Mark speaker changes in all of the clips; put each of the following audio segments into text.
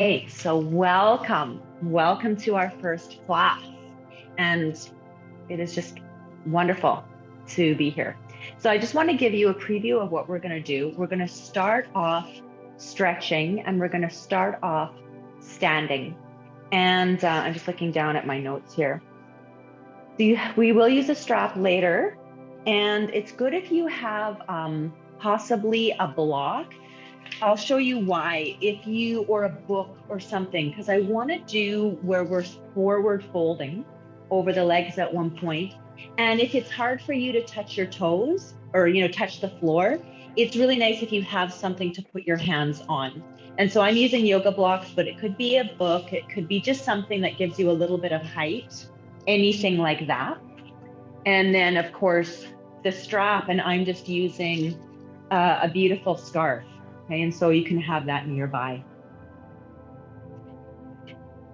Speaker 1: Hey, so welcome to our first class. And it is just wonderful to be here. So I just want to give you a preview of what we're going to do. We're going to start off stretching and we're going to start off standing. And I'm just looking down at my notes here. We will use a strap later, and it's good if you have possibly a block. I'll show you why, or a book or something, because I want to do where we're forward folding over the legs at one point. And if it's hard for you to touch your toes or, touch the floor, it's really nice if you have something to put your hands on. And so I'm using yoga blocks, but it could be a book. It could be just something that gives you a little bit of height, anything like that. And then of course the strap, and I'm just using a beautiful scarf. Okay, and so you can have that nearby.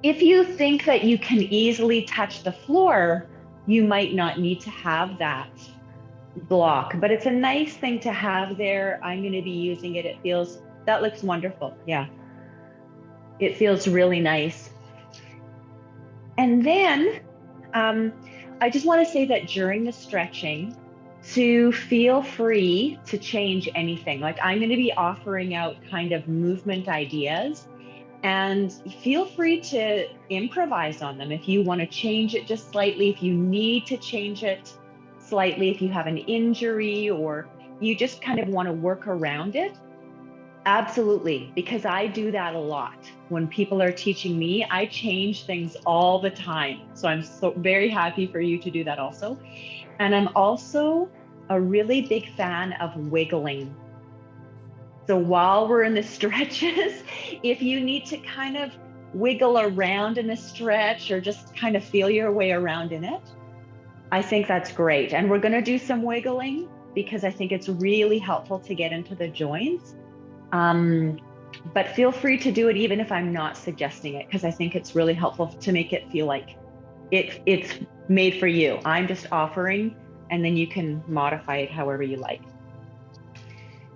Speaker 1: If you think that you can easily touch the floor, you might not need to have that block, but it's a nice thing to have there. I'm going to be using it. That looks wonderful. Yeah. It feels really nice. And then I just want to say that during the stretching, to feel free to change anything. Like I'm going to be offering out kind of movement ideas, and feel free to improvise on them. If you want to change it just slightly, if you need to change it slightly, if you have an injury or you just kind of want to work around it, absolutely, because I do that a lot. When people are teaching me, I change things all the time. So I'm so very happy for you to do that also. And I'm also a really big fan of wiggling. So while we're in the stretches, if you need to kind of wiggle around in a stretch or just kind of feel your way around in it, I think that's great. And we're going to do some wiggling because I think it's really helpful to get into the joints. But feel free to do it even if I'm not suggesting it, because I think it's really helpful to make it feel like it's made for you. I'm just offering, and then you can modify it however you like.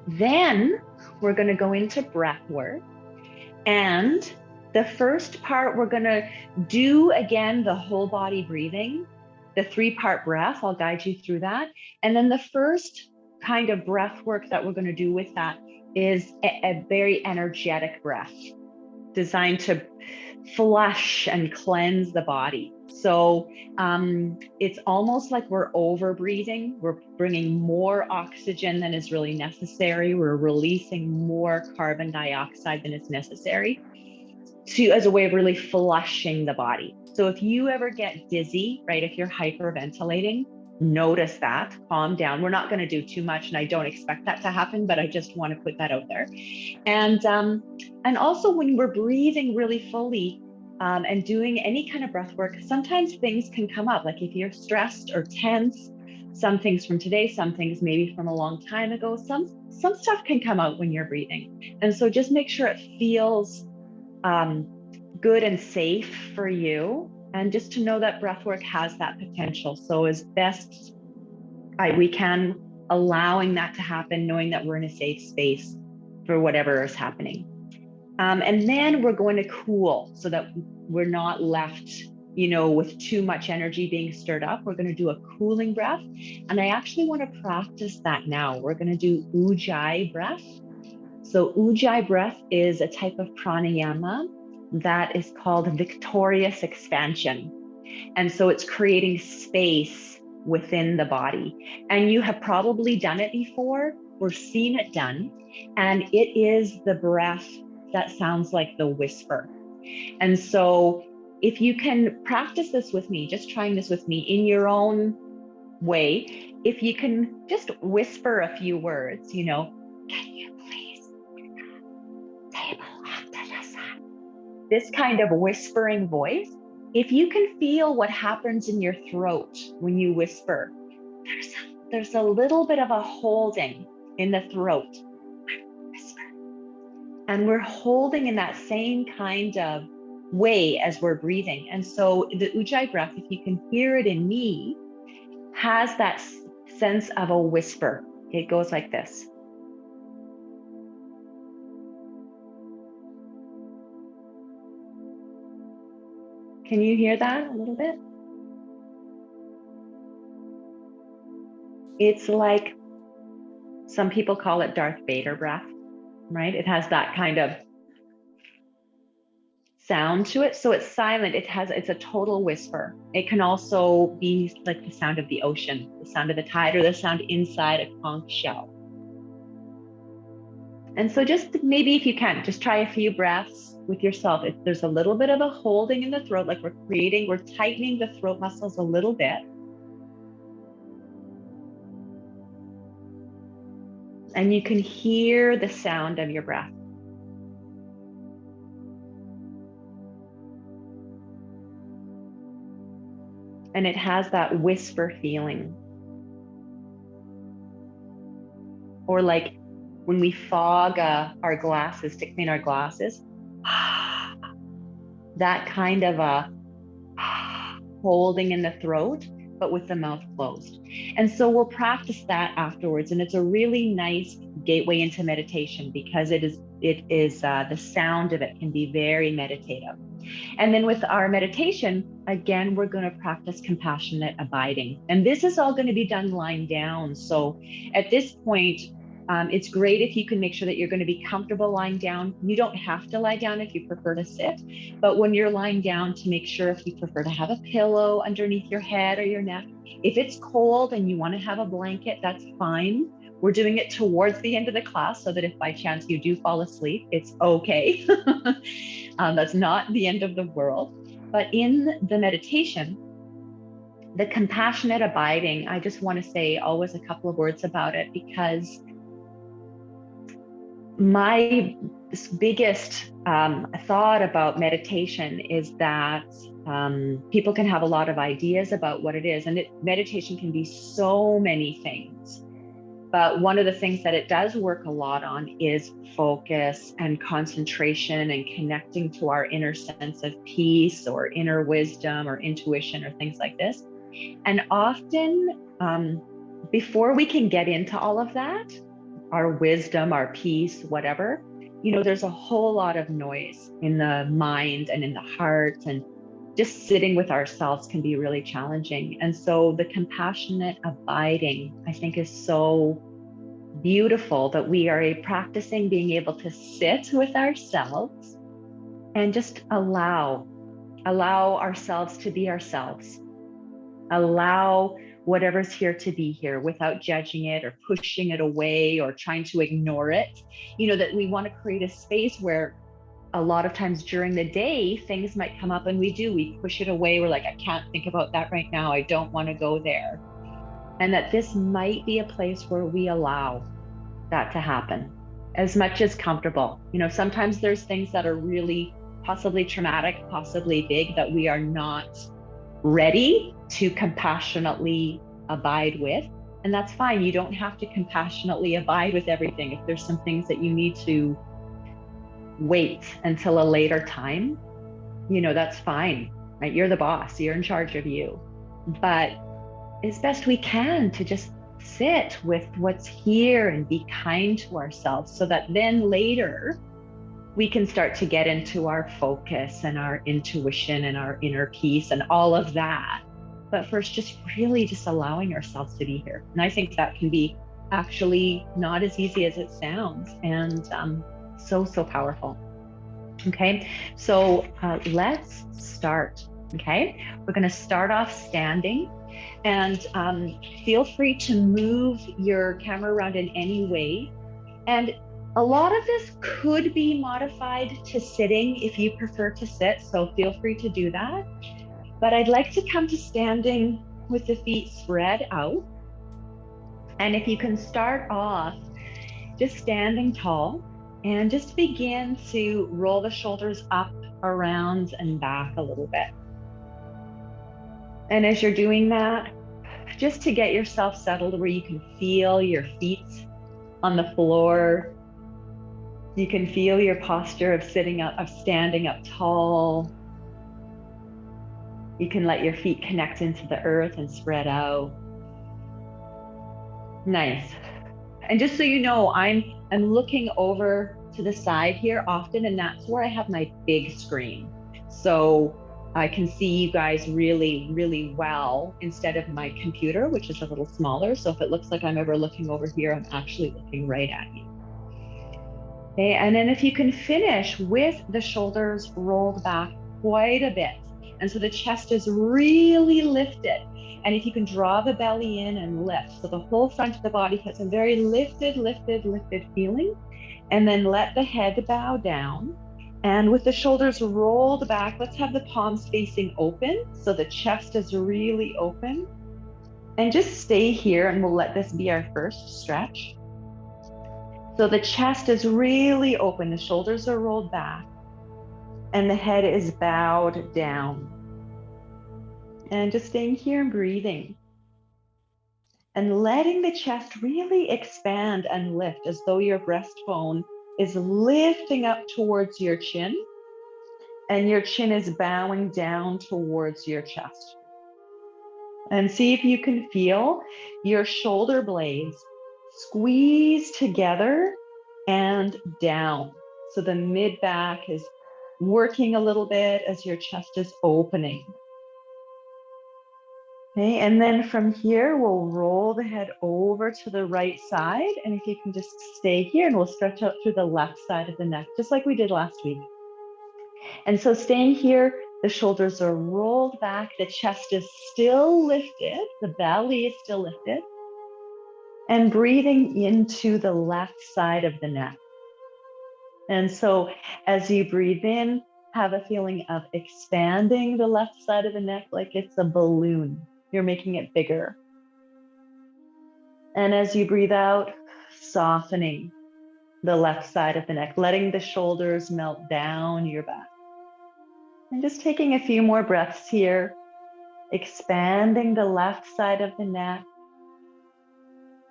Speaker 1: Then we're going to go into breath work. And the first part, we're going to do again the whole body breathing, the 3-part breath. I'll guide you through that. And then the first kind of breath work that we're going to do with that is a very energetic breath designed to flush and cleanse the body. So it's almost like we're over breathing. We're bringing more oxygen than is really necessary. We're releasing more carbon dioxide than is necessary as a way of really flushing the body. So if you ever get dizzy, right, if you're hyperventilating, notice that, calm down. We're not going to do too much, and I don't expect that to happen, but I just want to put that out there. And also when we're breathing really fully and doing any kind of breath work, sometimes things can come up. Like if you're stressed or tense, some things from today, some things maybe from a long time ago, some stuff can come out when you're breathing. And so just make sure it feels good and safe for you, and just to know that breathwork has that potential. So as best we can, allowing that to happen, knowing that we're in a safe space for whatever is happening. And then we're going to cool so that we're not left, with too much energy being stirred up. We're going to do a cooling breath. And I actually want to practice that now. We're going to do ujayi breath. So ujayi breath is a type of pranayama that is called victorious expansion. And so it's creating space within the body. And you have probably done it before or seen it done. And it is the breath that sounds like the whisper. And so if you can practice this with me, just trying this with me in your own way, if you can just whisper a few words, can you please table after the sun? This kind of whispering voice, if you can feel what happens in your throat when you whisper, there's a little bit of a holding in the throat. Whisper. And we're holding in that same kind of way as we're breathing. And so the ujayi breath, if you can hear it in me, has that sense of a whisper. It goes like this. Can you hear that a little bit? It's like, some people call it Darth Vader breath, right? It has that kind of sound to it. So it's silent. It's a total whisper. It can also be like the sound of the ocean, the sound of the tide, or the sound inside a conch shell. And so just maybe if you can, just try a few breaths with yourself. If there's a little bit of a holding in the throat, like we're tightening the throat muscles a little bit. And you can hear the sound of your breath. And it has that whisper feeling. Or like when we fog our glasses to clean our glasses, that kind of a holding in the throat, but with the mouth closed. And so we'll practice that afterwards. And it's a really nice gateway into meditation because it is the sound of it can be very meditative. And then with our meditation, again, we're going to practice compassionate abiding. And this is all going to be done lying down. So at this point, it's great if you can make sure that you're going to be comfortable lying down. You don't have to lie down if you prefer to sit, but when you're lying down, to make sure if you prefer to have a pillow underneath your head or your neck. If it's cold and you want to have a blanket, that's fine. We're doing it towards the end of the class so that if by chance you do fall asleep, it's okay. That's not the end of the world. But in the meditation, the compassionate abiding, I just want to say always a couple of words about it, because my biggest thought about meditation is that people can have a lot of ideas about what it is, and meditation can be so many things. But one of the things that it does work a lot on is focus and concentration and connecting to our inner sense of peace or inner wisdom or intuition or things like this. And often, before we can get into all of that, our wisdom, our peace, whatever, there's a whole lot of noise in the mind and in the heart, and just sitting with ourselves can be really challenging. And so the compassionate abiding, I think, is so beautiful, that we are practicing being able to sit with ourselves and just allow ourselves to be ourselves. Allow whatever's here to be here without judging it or pushing it away or trying to ignore it. That we want to create a space where a lot of times during the day, things might come up and we push it away. We're like, I can't think about that right now. I don't want to go there. And that this might be a place where we allow that to happen as much as comfortable. Sometimes there's things that are really possibly traumatic, possibly big, that we are not ready to compassionately abide with. And that's fine. You don't have to compassionately abide with everything. If there's some things that you need to wait until a later time, that's fine, right? You're the boss, you're in charge of you. But as best we can to just sit with what's here and be kind to ourselves, so that then later we can start to get into our focus and our intuition and our inner peace and all of that. But first, just really just allowing ourselves to be here. And I think that can be actually not as easy as it sounds, and so powerful. Okay, so let's start. Okay, we're going to start off standing, and feel free to move your camera around in any way. And a lot of this could be modified to sitting if you prefer to sit, so feel free to do that. But I'd like to come to standing with the feet spread out. And if you can start off just standing tall, and just begin to roll the shoulders up, around, and back a little bit. And as you're doing that, just to get yourself settled where you can feel your feet on the floor. You can feel your posture of standing up tall. You can let your feet connect into the earth and spread out. Nice. And just so you know, I'm looking over to the side here often, and that's where I have my big screen. So I can see you guys really, really well instead of my computer, which is a little smaller. So if it looks like I'm ever looking over here, I'm actually looking right at you. Okay, and then if you can finish with the shoulders rolled back quite a bit. And so the chest is really lifted. And if you can draw the belly in and lift, so the whole front of the body has a very lifted, lifted, lifted feeling. And then let the head bow down. And with the shoulders rolled back, let's have the palms facing open. So the chest is really open. And just stay here and we'll let this be our first stretch. So the chest is really open. The shoulders are rolled back and the head is bowed down. And just staying here and breathing. And letting the chest really expand and lift as though your breastbone is lifting up towards your chin. And your chin is bowing down towards your chest. And see if you can feel your shoulder blades squeeze together and down. So the mid back is working a little bit as your chest is opening. Okay, and then from here, we'll roll the head over to the right side. And if you can just stay here and we'll stretch out through the left side of the neck, just like we did last week. And so staying here, the shoulders are rolled back, the chest is still lifted, the belly is still lifted, and breathing into the left side of the neck. And so as you breathe in, have a feeling of expanding the left side of the neck like it's a balloon. You're making it bigger. And as you breathe out, softening the left side of the neck, letting the shoulders melt down your back. And just taking a few more breaths here, expanding the left side of the neck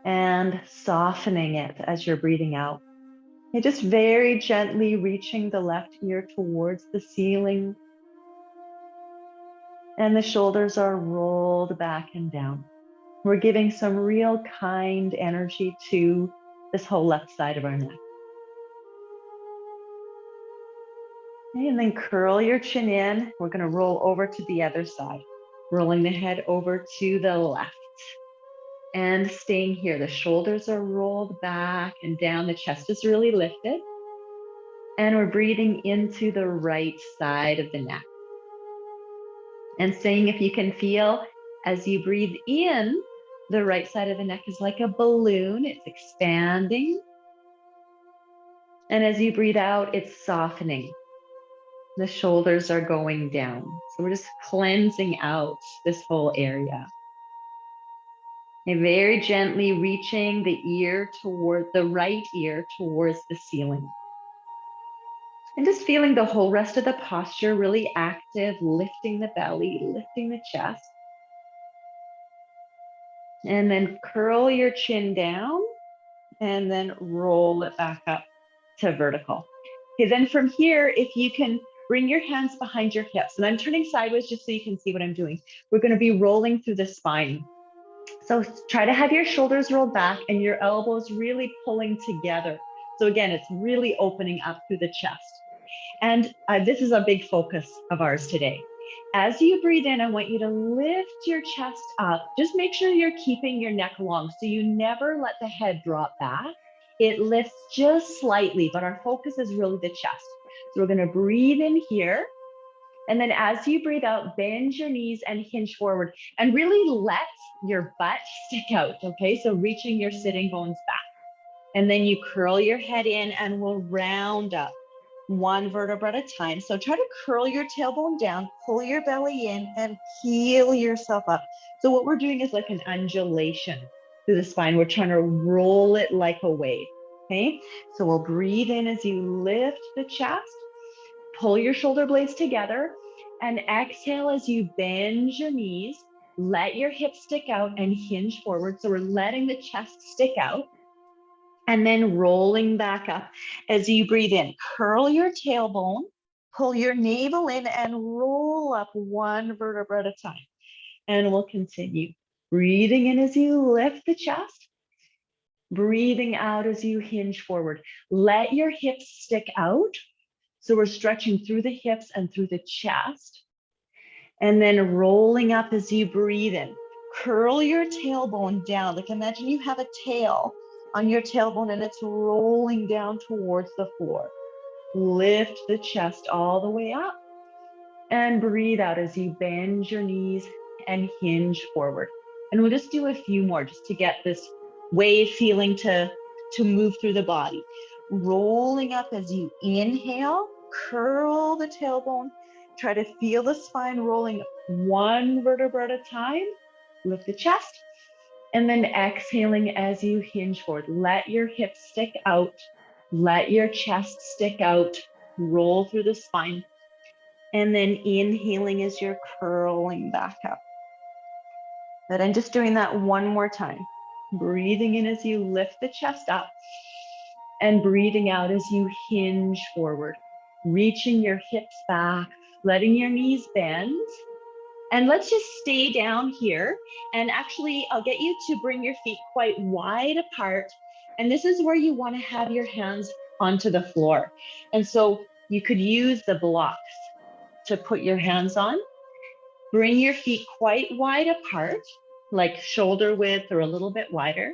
Speaker 1: and softening it as you're breathing out. And just very gently reaching the left ear towards the ceiling. And the shoulders are rolled back and down. We're giving some real kind energy to this whole left side of our neck. Okay, and then curl your chin in. We're going to roll over to the other side, rolling the head over to the left. And staying here, the shoulders are rolled back and down. The chest is really lifted. And we're breathing into the right side of the neck. And saying if you can feel as you breathe in, the right side of the neck is like a balloon. It's expanding. And as you breathe out, it's softening. The shoulders are going down. So we're just cleansing out this whole area. And very gently reaching the ear toward the right ear towards the ceiling. And just feeling the whole rest of the posture really active, lifting the belly, lifting the chest. And then curl your chin down and then roll it back up to vertical. Okay, then from here, if you can bring your hands behind your hips, and I'm turning sideways just so you can see what I'm doing. We're going to be rolling through the spine. So try to have your shoulders rolled back and your elbows really pulling together. So again, it's really opening up through the chest. And this is a big focus of ours today. As you breathe in, I want you to lift your chest up. Just make sure you're keeping your neck long so you never let the head drop back. It lifts just slightly, but our focus is really the chest. So we're going to breathe in here. And then as you breathe out, bend your knees and hinge forward and really let your butt stick out. Okay, so reaching your sitting bones back. And then you curl your head in and we'll round up one vertebra at a time. So try to curl your tailbone down, pull your belly in and peel yourself up. So what we're doing is like an undulation through the spine. We're trying to roll it like a wave. Okay, so we'll breathe in as you lift the chest, pull your shoulder blades together, and exhale as you bend your knees, let your hips stick out and hinge forward. So we're letting the chest stick out. And then rolling back up as you breathe in. Curl your tailbone, pull your navel in and roll up one vertebra at a time. And we'll continue. Breathing in as you lift the chest. Breathing out as you hinge forward. Let your hips stick out. So we're stretching through the hips and through the chest. And then rolling up as you breathe in. Curl your tailbone down. Like imagine you have a tail on your tailbone and it's rolling down towards the floor. Lift the chest all the way up and breathe out as you bend your knees and hinge forward. And we'll just do a few more just to get this wave feeling to move through the body. Rolling up as you inhale, curl the tailbone, try to feel the spine rolling one vertebra at a time, lift the chest, and then exhaling as you hinge forward. Let your hips stick out, let your chest stick out, roll through the spine. And then inhaling as you're curling back up. But I'm just doing that one more time. Breathing in as you lift the chest up and breathing out as you hinge forward, reaching your hips back, letting your knees bend. And let's just stay down here. And actually, I'll get you to bring your feet quite wide apart. And this is where you want to have your hands onto the floor. And so you could use the blocks to put your hands on. Bring your feet quite wide apart, like shoulder width or a little bit wider,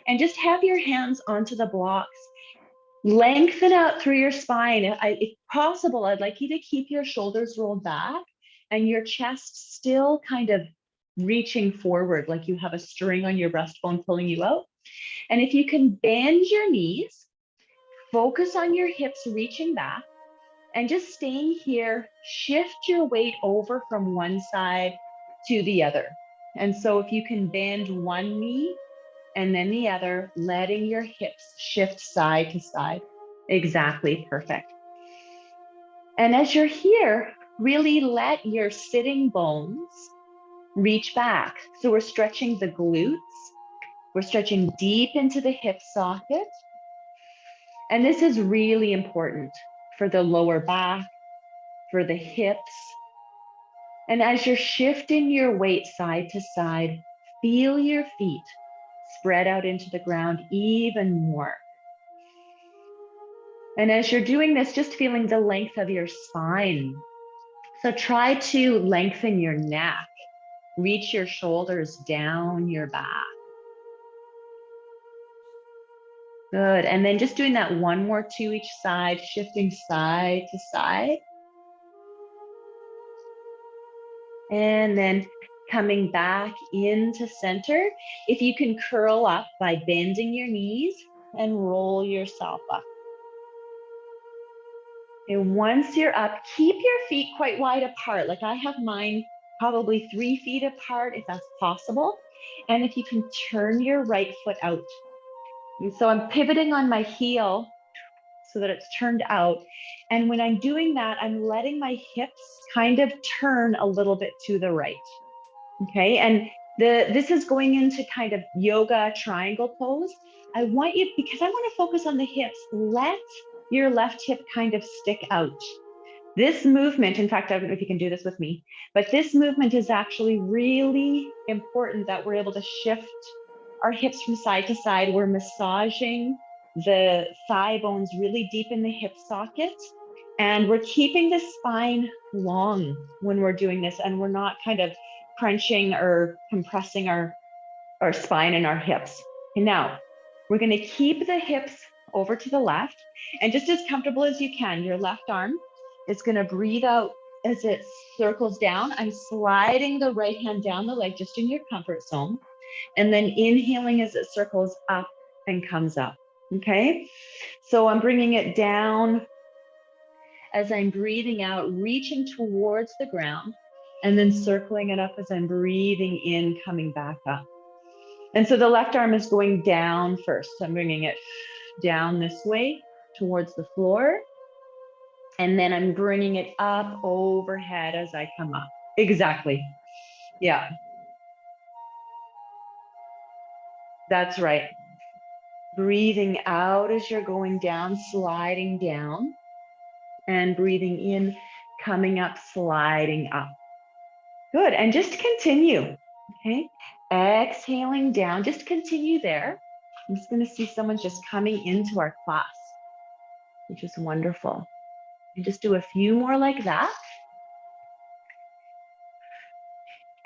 Speaker 1: and just have your hands onto the blocks. Lengthen out through your spine. If possible, I'd like you to keep your shoulders rolled back and your chest still kind of reaching forward, like you have a string on your breastbone pulling you out. And if you can bend your knees, focus on your hips reaching back, and just staying here, shift your weight over from one side to the other. And so if you can bend one knee and then the other, letting your hips shift side to side. Exactly, perfect. And as you're here, really let your sitting bones reach back. So we're stretching the glutes. We're stretching deep into the hip socket. And this is really important for the lower back, for the hips. And as you're shifting your weight side to side, feel your feet spread out into the ground even more. And as you're doing this, just feeling the length of your spine. So try to lengthen your neck, reach your shoulders down your back. Good. And then just doing that one more to each side, shifting side to side. And then coming back into center. If you can curl up by bending your knees and roll yourself up. And once you're up, keep your feet quite wide apart. Like I have mine probably 3 feet apart if that's possible. And if you can turn your right foot out. And so I'm pivoting on my heel so that it's turned out. And when I'm doing that, I'm letting my hips kind of turn a little bit to the right. Okay, and this is going into kind of yoga triangle pose. I want you, because I want to focus on the hips, let your left hip kind of stick out. This movement, in fact, I don't know if you can do this with me, but this movement is actually really important that we're able to shift our hips from side to side. We're massaging the thigh bones really deep in the hip socket. And we're keeping the spine long when we're doing this, and we're not kind of crunching or compressing our spine and our hips. And now we're going to keep the hips over to the left, and just as comfortable as you can, your left arm is going to breathe out as it circles down. I'm sliding the right hand down the leg just in your comfort zone, and then inhaling as it circles up and comes up. Okay, so I'm bringing it down as I'm breathing out, reaching towards the ground, and then circling it up as I'm breathing in, coming back up. And so the left arm is going down first. So I'm bringing it down this way towards the floor. And then I'm bringing it up overhead as I come up. Exactly. Yeah. That's right. Breathing out as you're going down, sliding down, and breathing in, coming up, sliding up. Good. And just continue. Okay. Exhaling down. Just continue there. I'm just going to see someone just coming into our class, which is wonderful. And just do a few more like that.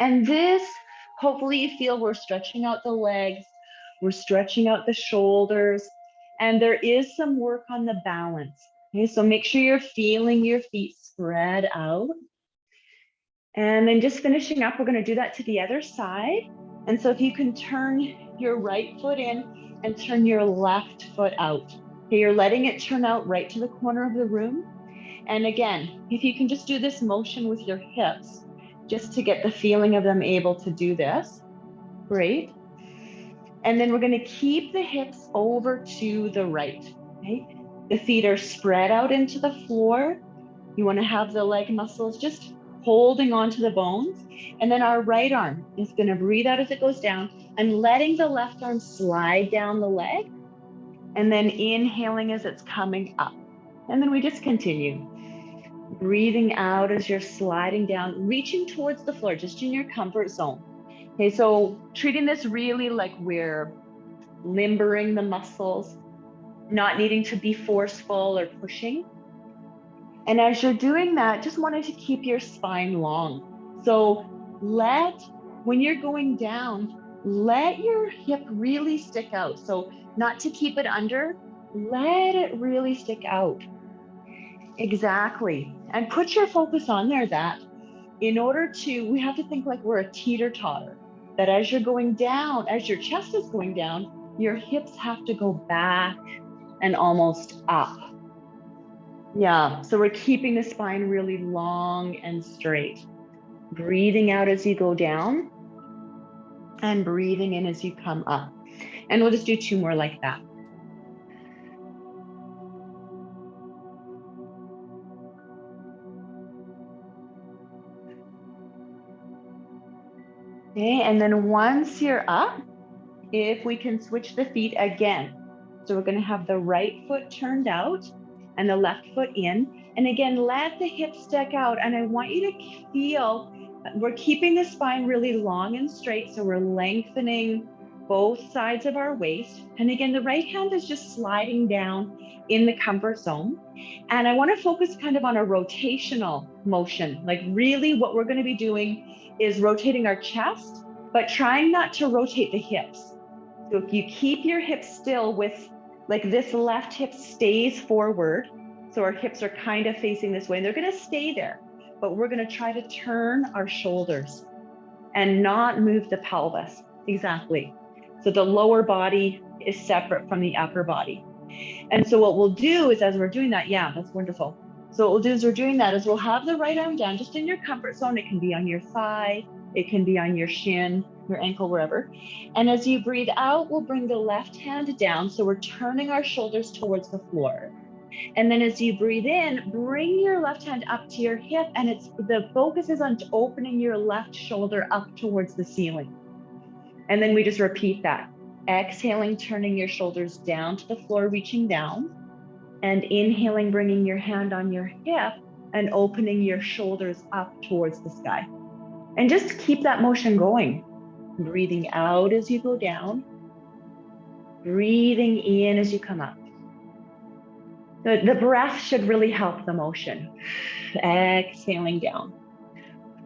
Speaker 1: And this, hopefully you feel we're stretching out the legs, we're stretching out the shoulders, and there is some work on the balance. Okay, so make sure you're feeling your feet spread out. And then just finishing up, we're going to do that to the other side. And so if you can turn your right foot in and turn your left foot out. Okay, you're letting it turn out right to the corner of the room. And again, if you can just do this motion with your hips, just to get the feeling of them able to do this. Great. And then we're going to keep the hips over to the right. Okay. The feet are spread out into the floor. You want to have the leg muscles just holding onto the bones. And then our right arm is going to breathe out as it goes down and letting the left arm slide down the leg. And then inhaling as it's coming up. And then we just continue. Breathing out as you're sliding down, reaching towards the floor, just in your comfort zone. Okay, so treating this really like we're limbering the muscles, not needing to be forceful or pushing. And as you're doing that, just wanted to keep your spine long. So when you're going down, let your hip really stick out. So not to keep it under, let it really stick out. Exactly. And put your focus on there that we have to think like we're a teeter-totter, that as you're going down, as your chest is going down, your hips have to go back and almost up. Yeah, so we're keeping the spine really long and straight. Breathing out as you go down and breathing in as you come up. And we'll just do 2 more like that. Okay, and then once you're up, if we can switch the feet again. So we're going to have the right foot turned out and the left foot in. And again, let the hips stick out. And I want you to feel we're keeping the spine really long and straight. So we're lengthening both sides of our waist. And again, the right hand is just sliding down in the comfort zone. And I want to focus kind of on a rotational motion. Like really what we're going to be doing is rotating our chest, but trying not to rotate the hips. So if you keep your hips still with like this left hip stays forward. So our hips are kind of facing this way and they're going to stay there, but we're going to try to turn our shoulders and not move the pelvis. Exactly. So the lower body is separate from the upper body. And so what we'll do is as we're doing that, yeah, that's wonderful. So what we'll do is we're doing that is we'll have the right arm down just in your comfort zone. It can be on your thigh, it can be on your shin, your ankle, wherever. And as you breathe out, we'll bring the left hand down. So we're turning our shoulders towards the floor. And then as you breathe in, bring your left hand up to your hip. And the focus is on opening your left shoulder up towards the ceiling. And then we just repeat that. Exhaling, turning your shoulders down to the floor, reaching down. And inhaling, bringing your hand on your hip and opening your shoulders up towards the sky. And just keep that motion going. Breathing out as you go down. Breathing in as you come up. The breath should really help the motion. Exhaling down.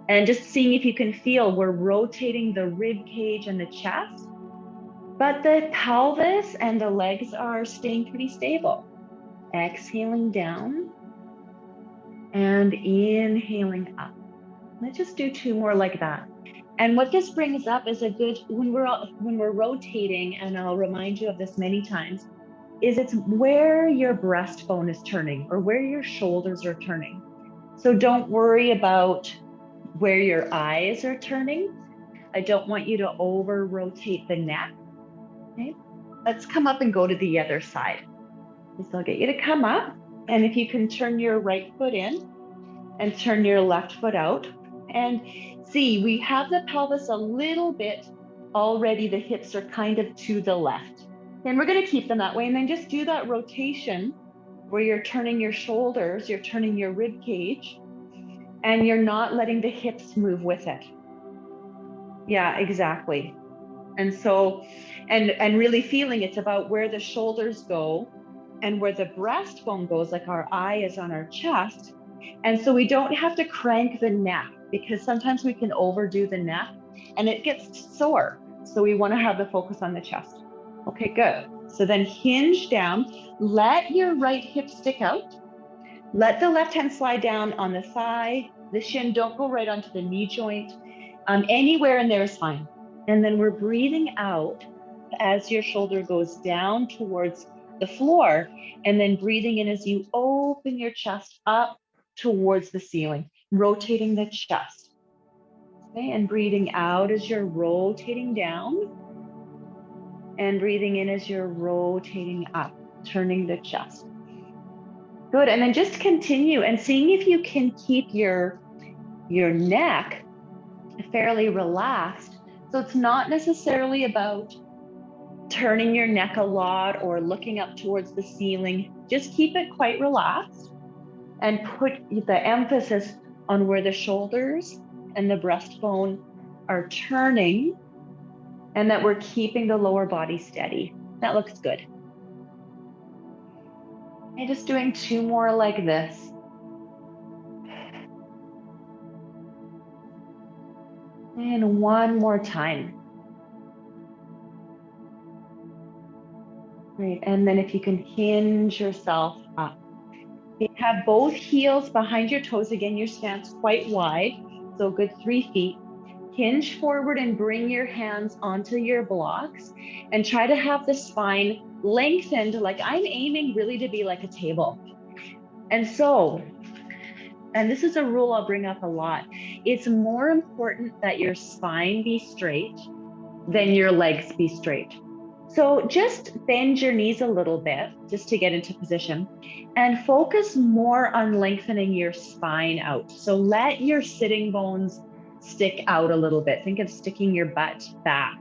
Speaker 1: And just seeing if you can feel we're rotating the rib cage and the chest, but the pelvis and the legs are staying pretty stable. Exhaling down and inhaling up. Let's just do 2 more like that. And what this brings up is when we're rotating, and I'll remind you of this many times, is it's where your breastbone is turning or where your shoulders are turning. So don't worry about where your eyes are turning. I don't want you to over rotate the neck. Okay, let's come up and go to the other side. So I'll get you to come up, and if you can turn your right foot in and turn your left foot out. And see, we have the pelvis a little bit already, the hips are kind of to the left. And we're going to keep them that way. And then just do that rotation where you're turning your shoulders, you're turning your rib cage, and you're not letting the hips move with it. Yeah, exactly. And so, and really feeling it's about where the shoulders go and where the breastbone goes, like our eye is on our chest. And so we don't have to crank the neck because sometimes we can overdo the neck and it gets sore. So we want to have the focus on the chest. Okay, good. So then hinge down, let your right hip stick out. Let the left hand slide down on the thigh, the shin, don't go right onto the knee joint. Anywhere in there is fine. And then we're breathing out as your shoulder goes down towards the floor, and then breathing in as you open your chest up towards the ceiling, rotating the chest. Okay, and breathing out as you're rotating down, and breathing in as you're rotating up, turning the chest. Good, and then just continue and seeing if you can keep your neck fairly relaxed. So it's not necessarily about turning your neck a lot or looking up towards the ceiling. Just keep it quite relaxed and put the emphasis on where the shoulders and the breastbone are turning, and that we're keeping the lower body steady. That looks good. And just doing 2 more like this. And 1 more time. Great, and then if you can hinge yourself up. You have both heels behind your toes. Again, your stance quite wide, so a good 3 feet. Hinge forward and bring your hands onto your blocks and try to have the spine lengthened. Like I'm aiming really to be like a table. And this is a rule I'll bring up a lot. It's more important that your spine be straight than your legs be straight. So just bend your knees a little bit just to get into position and focus more on lengthening your spine out. So let your sitting bones stick out a little bit. Think of sticking your butt back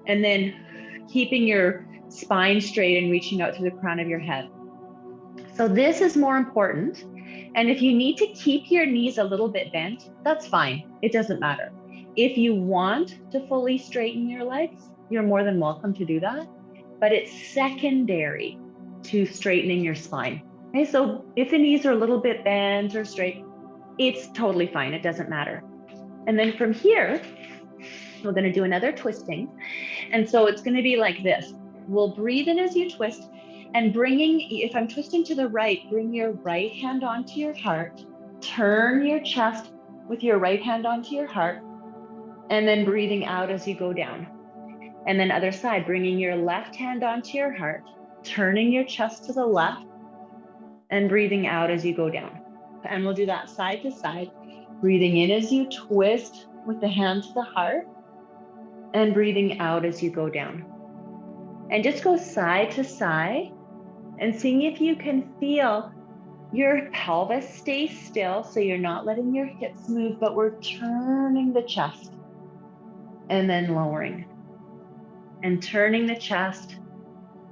Speaker 1: and then keeping your spine straight and reaching out to the crown of your head. So this is more important. And if you need to keep your knees a little bit bent, that's fine. It doesn't matter. If you want to fully straighten your legs, you're more than welcome to do that, but it's secondary to straightening your spine. Okay, so if the knees are a little bit bent or straight, it's totally fine. It doesn't matter. And then from here, we're going to do another twisting. And so it's going to be like this. We'll breathe in as you twist, and if I'm twisting to the right, bring your right hand onto your heart, turn your chest with your right hand onto your heart, and then breathing out as you go down. And then other side, bringing your left hand onto your heart, turning your chest to the left, and breathing out as you go down. And we'll do that side to side, breathing in as you twist with the hand to the heart, and breathing out as you go down. And just go side to side and seeing if you can feel your pelvis stay still, so you're not letting your hips move, but we're turning the chest and then lowering, and turning the chest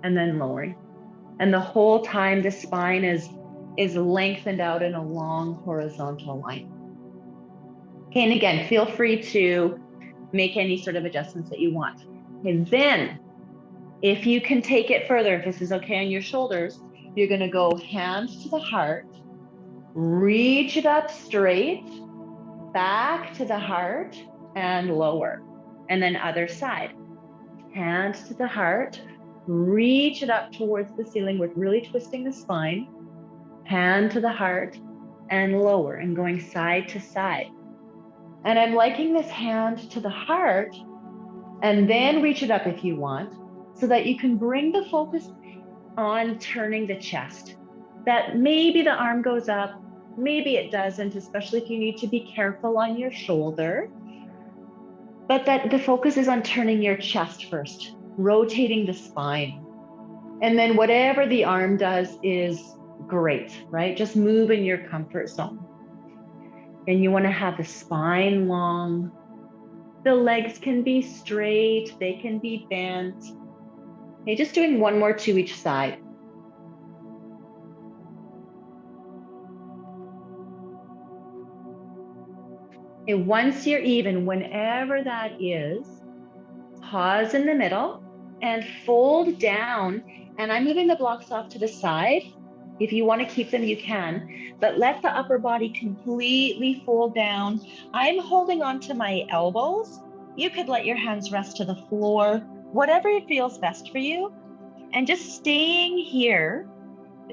Speaker 1: and then lowering. And the whole time the spine is lengthened out in a long horizontal line. Okay, and again, feel free to make any sort of adjustments that you want. And then if you can take it further, if this is okay on your shoulders, you're going to go hands to the heart, reach it up straight, back to the heart, and lower. And then other side, hands to the heart, reach it up towards the ceiling with really twisting the spine, hand to the heart, and lower, and going side to side. And I'm liking this hand to the heart, and then reach it up if you want, so that you can bring the focus on turning the chest. That maybe the arm goes up, maybe it doesn't, especially if you need to be careful on your shoulder. But that the focus is on turning your chest first, rotating the spine. And then whatever the arm does is great, right? Just move in your comfort zone. And you want to have the spine long. The legs can be straight, they can be bent. Okay, just doing 1 more to each side. Okay, once you're even, whenever that is, pause in the middle and fold down. And I'm moving the blocks off to the side If you want to keep them, you can, but let the upper body completely fold down. I'm holding on to my elbows. You could let your hands rest to the floor, whatever feels best for you. And just staying here,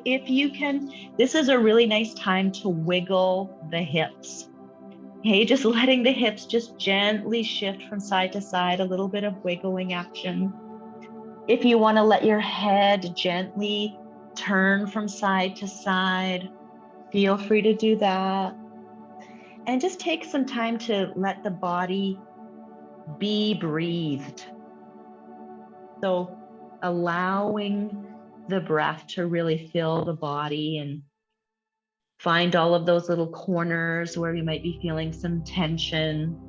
Speaker 1: if you can, this is a really nice time to wiggle the hips. Okay, just letting the hips just gently shift from side to side, a little bit of wiggling action. If you want to let your head gently turn from side to side, feel free to do that. And just take some time to let the body be breathed. So allowing the breath to really fill the body and find all of those little corners where you might be feeling some tension.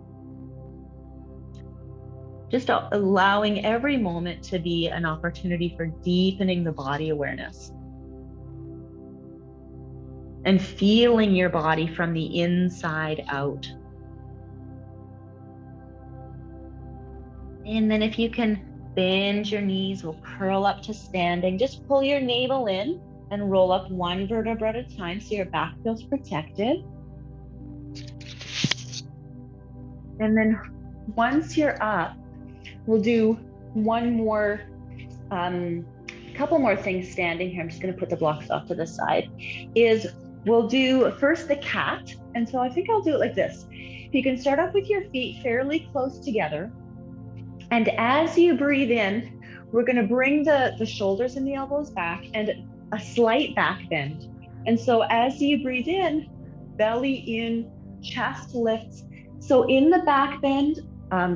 Speaker 1: Just allowing every moment to be an opportunity for deepening the body awareness and feeling your body from the inside out. And then if you can bend your knees, we'll curl up to standing. Just pull your navel in and roll up one vertebra at a time so your back feels protected. And then once you're up, we'll do one more, couple more things standing here. I'm just going to put the blocks off to the side. We'll do first the cat. And so I think I'll do it like this. You can start off with your feet fairly close together. And as you breathe in, we're going to bring the shoulders and the elbows back and a slight back bend. And so as you breathe in, belly in, chest lifts. So in the back bend,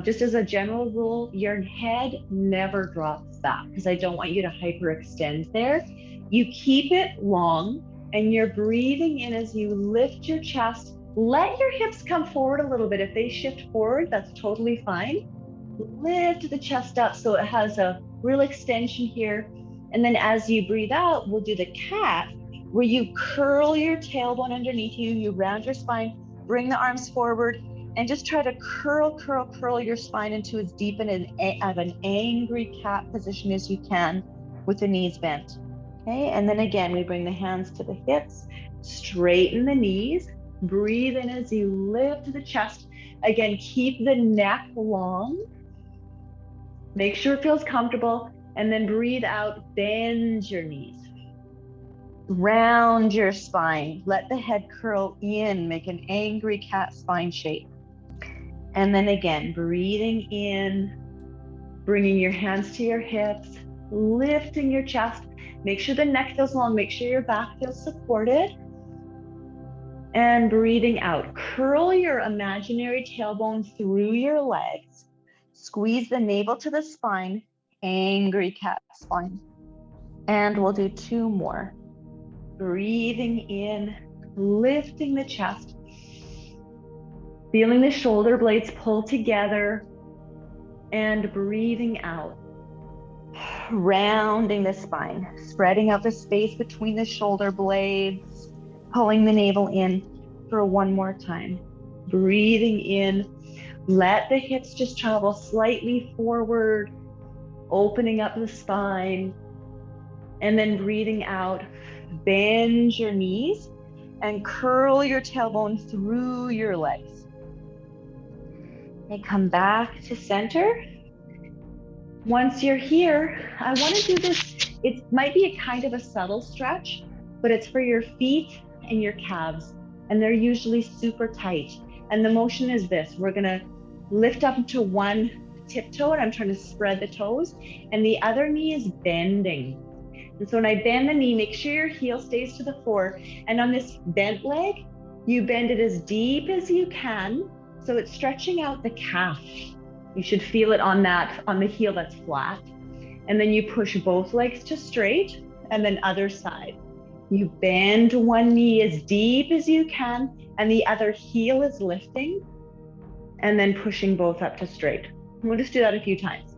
Speaker 1: just as a general rule, your head never drops back because I don't want you to hyperextend there. You keep it long and you're breathing in as you lift your chest. Let your hips come forward a little bit. If they shift forward, that's totally fine. Lift the chest up so it has a real extension here. And then as you breathe out, we'll do the cat, where you curl your tailbone underneath you, you round your spine, bring the arms forward, and just try to curl your spine into as deep of an angry cat position as you can with the knees bent. Okay, and then again, we bring the hands to the hips, straighten the knees, breathe in as you lift the chest. Again, keep the neck long. Make sure it feels comfortable, and then breathe out, bend your knees. Round your spine, let the head curl in, make an angry cat spine shape. And then again, breathing in, bringing your hands to your hips, lifting your chest. Make sure the neck feels long, make sure your back feels supported. And breathing out, curl your imaginary tailbone through your legs. Squeeze the navel to the spine, angry cat spine. And we'll do two more. Breathing in, lifting the chest, feeling the shoulder blades pull together, and breathing out, rounding the spine, spreading out the space between the shoulder blades, pulling the navel in for one more time. Breathing in, let the hips just travel slightly forward, opening up the spine, and then breathing out, bend your knees and curl your tailbone through your legs. And come back to center. Once you're here, I want to do this. It might be a kind of a subtle stretch, but it's for your feet and your calves, and they're usually super tight. And the motion is this. We're going to lift up to one tiptoe, and I'm trying to spread the toes, and the other knee is bending. And so when I bend the knee, make sure your heel stays to the floor. And on this bent leg, you bend it as deep as you can. So it's stretching out the calf. You should feel it on the heel that's flat. And then you push both legs to straight, and then other side. You bend one knee as deep as you can, and the other heel is lifting, and then pushing both up to straight. We'll just do that a few times.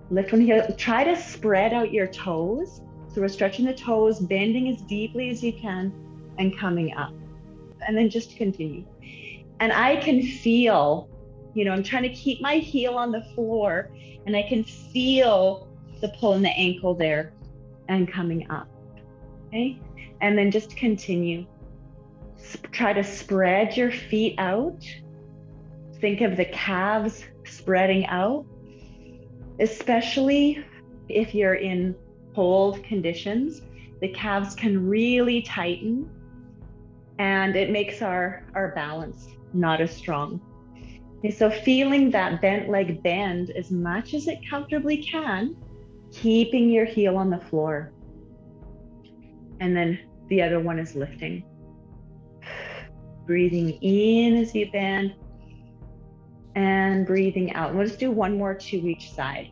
Speaker 1: Lift one heel, try to spread out your toes. So we're stretching the toes, bending as deeply as you can, and coming up. And then just continue. And I can feel, I'm trying to keep my heel on the floor, and I can feel the pull in the ankle there and coming up. Okay. And then just continue. Try to spread your feet out. Think of the calves spreading out, especially if you're in hold conditions. The calves can really tighten and it makes our balance not as strong. Okay, so feeling that bent leg bend as much as it comfortably can, keeping your heel on the floor. And then the other one is lifting. Breathing in as you bend and breathing out. We'll just do one more to each side.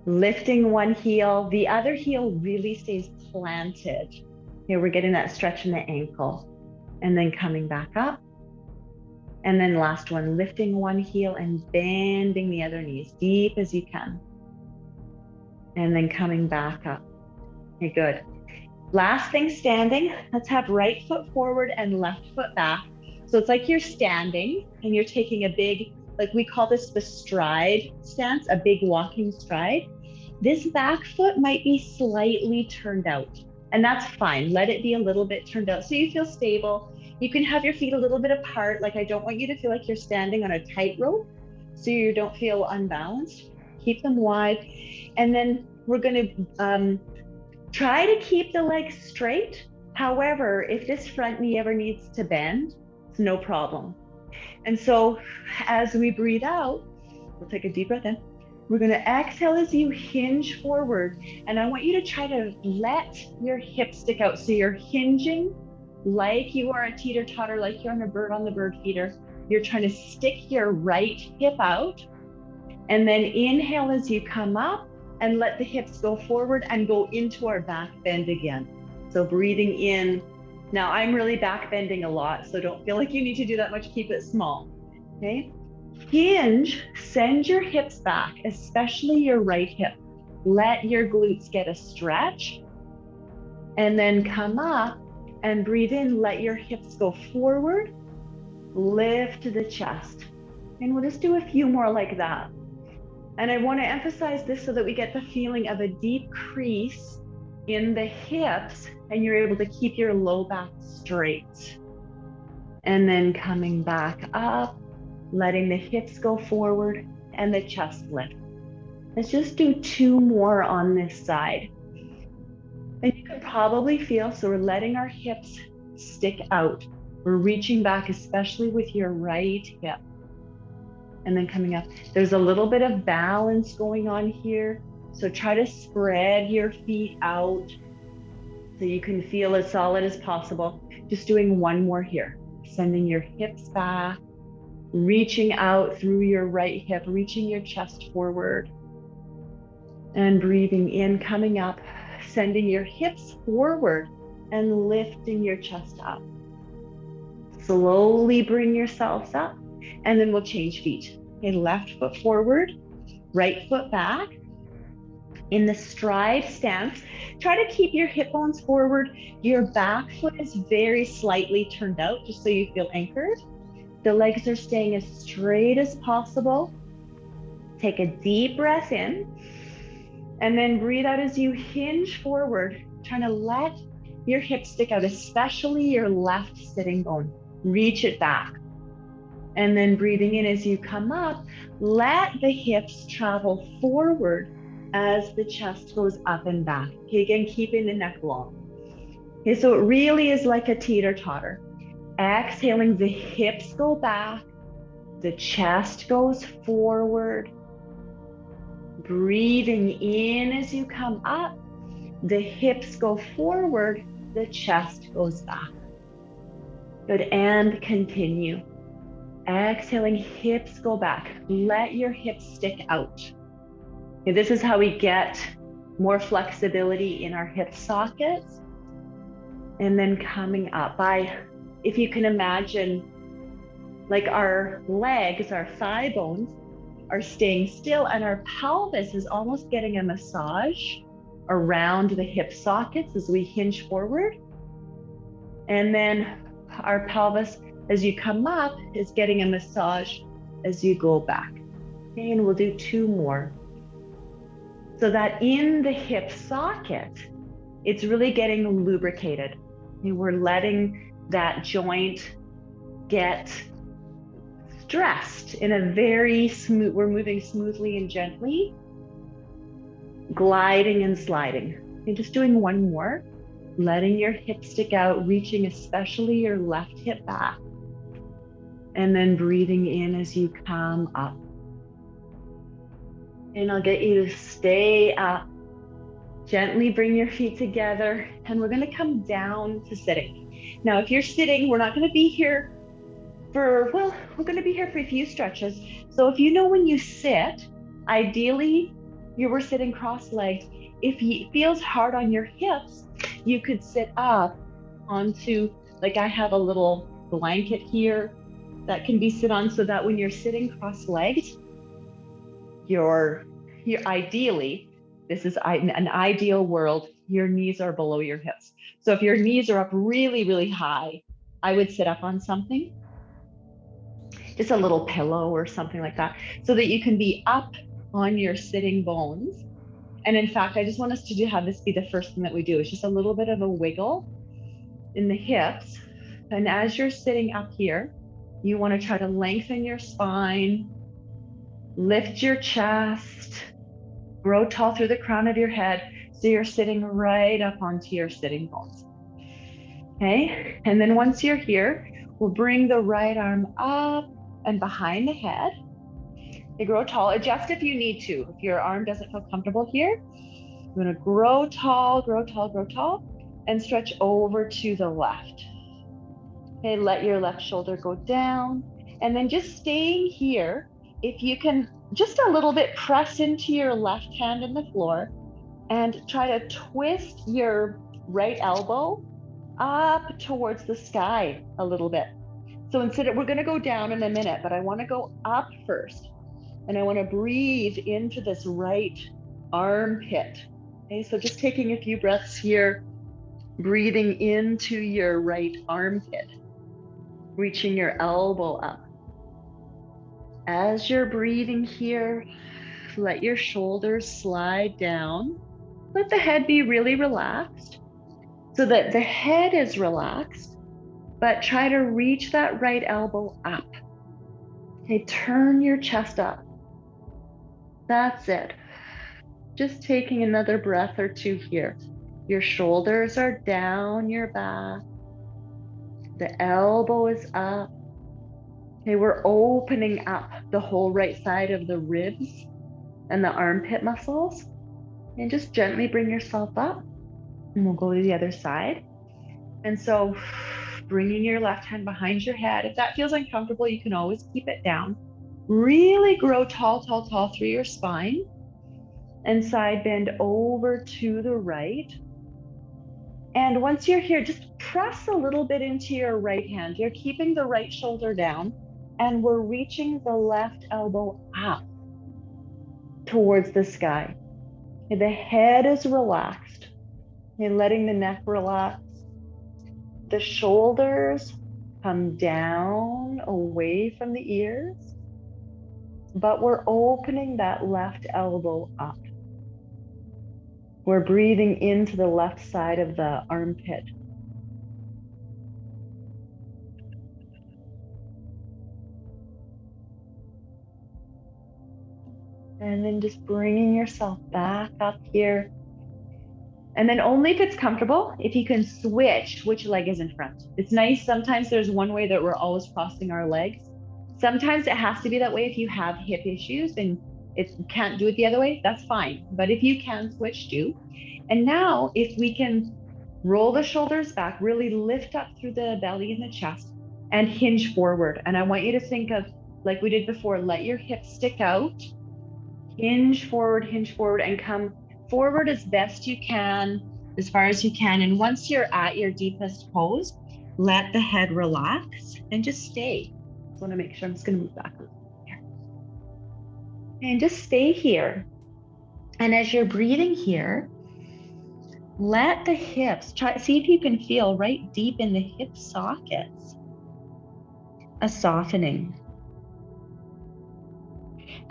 Speaker 1: Lifting one heel, the other heel really stays planted. Here we're getting that stretch in the ankle and then coming back up. And then last one, lifting one heel and bending the other knee as deep as you can. And then coming back up. Okay, good. Last thing, standing. Let's have right foot forward and left foot back. So it's like you're standing and you're taking a big, like we call this the stride stance, a big walking stride. This back foot might be slightly turned out, and that's fine. Let it be a little bit turned out so you feel stable. You can have your feet a little bit apart. Like I don't want you to feel like you're standing on a tightrope so you don't feel unbalanced. Keep them wide. And then we're going to try to keep the legs straight. However, if this front knee ever needs to bend, it's no problem. And so as we breathe out, we'll take a deep breath in. We're going to exhale as you hinge forward. And I want you to try to let your hips stick out. So you're hinging like you are a teeter-totter, like you're on the bird feeder. You're trying to stick your right hip out. And then inhale as you come up and let the hips go forward and go into our back bend again. So breathing in. Now I'm really back bending a lot, so don't feel like you need to do that much. Keep it small, okay? Hinge, send your hips back, especially your right hip. Let your glutes get a stretch. And then come up and breathe in, let your hips go forward, lift the chest. And we'll just do a few more like that. And I want to emphasize this so that we get the feeling of a deep crease in the hips and you're able to keep your low back straight. And then coming back up, letting the hips go forward and the chest lift. Let's just do 2 more on this side. And you can probably feel, so we're letting our hips stick out. We're reaching back, especially with your right hip. And then coming up. There's a little bit of balance going on here. So try to spread your feet out so you can feel as solid as possible. Just doing one more here. Sending your hips back, reaching out through your right hip, reaching your chest forward. And breathing in, coming up, sending your hips forward and lifting your chest up. Slowly bring yourselves up. And then we'll change feet. Okay, left foot forward, right foot back. In the stride stance, try to keep your hip bones forward. Your back foot is very slightly turned out, just so you feel anchored. The legs are staying as straight as possible. Take a deep breath in, and then breathe out as you hinge forward, trying to let your hips stick out, especially your left sitting bone. Reach it back. And then breathing in as you come up, let the hips travel forward as the chest goes up and back. Okay, again, keeping the neck long. Okay, so it really is like a teeter-totter. Exhaling, the hips go back, the chest goes forward. Breathing in as you come up, the hips go forward, the chest goes back. Good, and continue. Exhaling, hips go back. Let your hips stick out. Okay, this is how we get more flexibility in our hip sockets. And then coming up if you can imagine, like our legs, our thigh bones are staying still and our pelvis is almost getting a massage around the hip sockets as we hinge forward. And then our pelvis, as you come up, is getting a massage as you go back. Okay, and we'll do 2 more. So that in the hip socket, It's really getting lubricated. We're letting that joint get stressed in a very smooth, we're moving smoothly and gently, gliding and sliding. And just doing one more, letting your hips stick out, reaching especially your left hip back. And then breathing in as you come up. And I'll get you to stay up. Gently bring your feet together, and we're going to come down to sitting. Now, if you're sitting, we're not going to be here we're going to be here for a few stretches. So if you know when you sit, ideally you were sitting cross-legged. If it feels hard on your hips, you could sit up onto, like I have a little blanket here that can be sit on, so that when you're sitting cross-legged, you're ideally, this is an ideal world, your knees are below your hips. So if your knees are up really, really high, I would sit up on something, just a little pillow or something like that, so that you can be up on your sitting bones. And in fact, I just want us to have this be the first thing that we do. It's just a little bit of a wiggle in the hips. And as you're sitting up here, you want to try to lengthen your spine, lift your chest, grow tall through the crown of your head, so you're sitting right up onto your sitting bones. Okay, and then once you're here, we'll bring the right arm up and behind the head. You grow tall, adjust if you need to. If your arm doesn't feel comfortable here, you're gonna grow tall, grow tall, grow tall, and stretch over to the left. Okay, let your left shoulder go down, and then just staying here, if you can just a little bit press into your left hand in the floor and try to twist your right elbow up towards the sky a little bit. So instead of, we're going to go down in a minute, but I want to go up first, and I want to breathe into this right armpit. Okay, so just taking a few breaths here, breathing into your right armpit, reaching your elbow up. As you're breathing here, let your shoulders slide down. Let the head be really relaxed, so that the head is relaxed, but try to reach that right elbow up. Okay, turn your chest up. That's it. Just taking another breath or two here. Your shoulders are down your back. The elbow is up. Okay, we're opening up the whole right side of the ribs and the armpit muscles. And just gently bring yourself up. And we'll go to the other side. And so bringing your left hand behind your head. If that feels uncomfortable, you can always keep it down. Really grow tall, tall, tall through your spine. And side bend over to the right. And once you're here, just press a little bit into your right hand. You're keeping the right shoulder down, and we're reaching the left elbow up towards the sky. The head is relaxed. You're letting the neck relax. The shoulders come down away from the ears, but we're opening that left elbow up. We're breathing into the left side of the armpit. And then just bringing yourself back up here. And then only if it's comfortable, if you can switch which leg is in front. It's nice, sometimes there's one way that we're always crossing our legs. Sometimes it has to be that way if you have hip issues and it can't do it the other way, that's fine. But if you can switch, do. And now if we can roll the shoulders back, really lift up through the belly and the chest and hinge forward. And I want you to think of, like we did before, let your hips stick out, hinge forward, and come forward as best you can, as far as you can. And once you're at your deepest pose, let the head relax and just stay. I just want to make sure, I'm just going to move back here. And just stay here. And as you're breathing here, let the hips, see if you can feel right deep in the hip sockets a softening.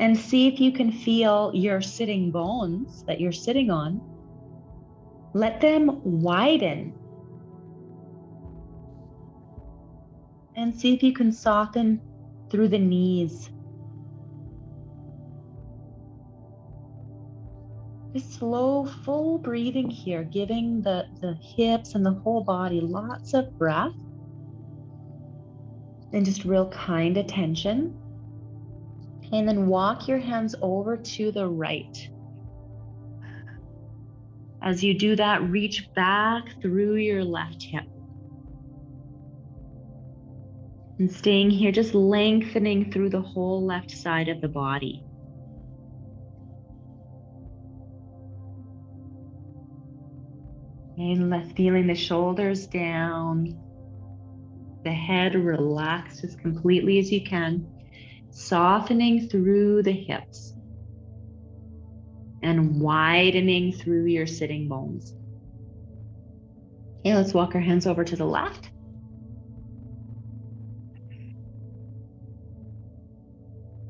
Speaker 1: And see if you can feel your sitting bones that you're sitting on let them widen. And see if you can soften through the knees. Just slow, full breathing here, giving the hips and the whole body lots of breath. And just real kind attention. And then walk your hands over to the right. As you do that, reach back through your left hip. And staying here, just lengthening through the whole left side of the body. And feeling the shoulders down, the head relaxed as completely as you can, softening through the hips and widening through your sitting bones. Okay, let's walk our hands over to the left.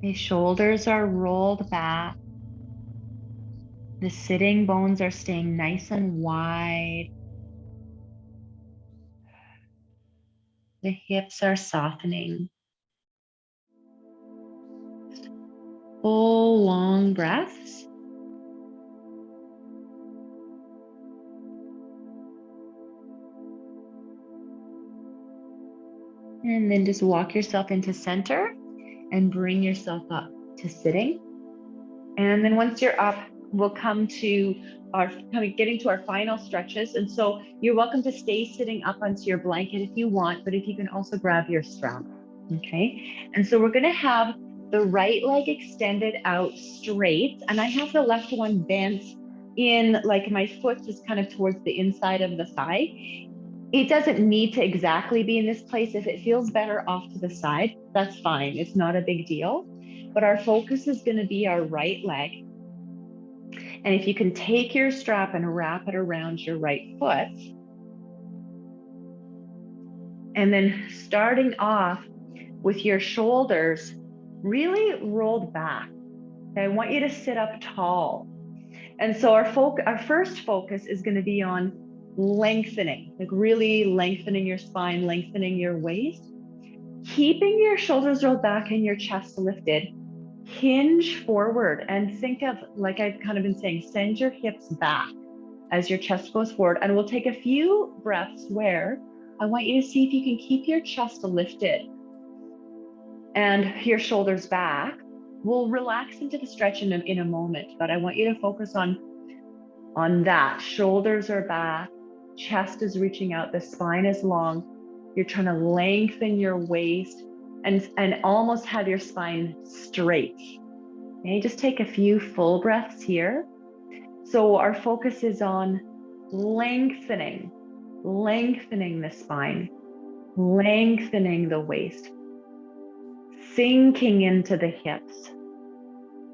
Speaker 1: The shoulders are rolled back. The sitting bones are staying nice and wide. The hips are softening. Full long breaths. And then just walk yourself into center and bring yourself up to sitting. And then once you're up, we'll come to getting to our final stretches. And so you're welcome to stay sitting up onto your blanket if you want, but if you can also grab your strap. Okay. And so we're going to have the right leg extended out straight. And I have the left one bent in, like my foot is kind of towards the inside of the thigh. It doesn't need to exactly be in this place. If it feels better off to the side, that's fine. It's not a big deal. But our focus is going to be our right leg. And if you can take your strap and wrap it around your right foot. And then starting off with your shoulders really rolled back. Okay, I want you to sit up tall. And so our first focus is going to be on lengthening, like really lengthening your spine, lengthening your waist, keeping your shoulders rolled back and your chest lifted. Hinge forward and think of, like I've kind of been saying, send your hips back as your chest goes forward. And we'll take a few breaths where I want you to see if you can keep your chest lifted and your shoulders back. We'll relax into the stretch in a moment, but I want you to focus on that. Shoulders are back, chest is reaching out, the spine is long. You're trying to lengthen your waist and almost have your spine straight. Okay, just take a few full breaths here. So our focus is on lengthening the spine, lengthening the waist, sinking into the hips.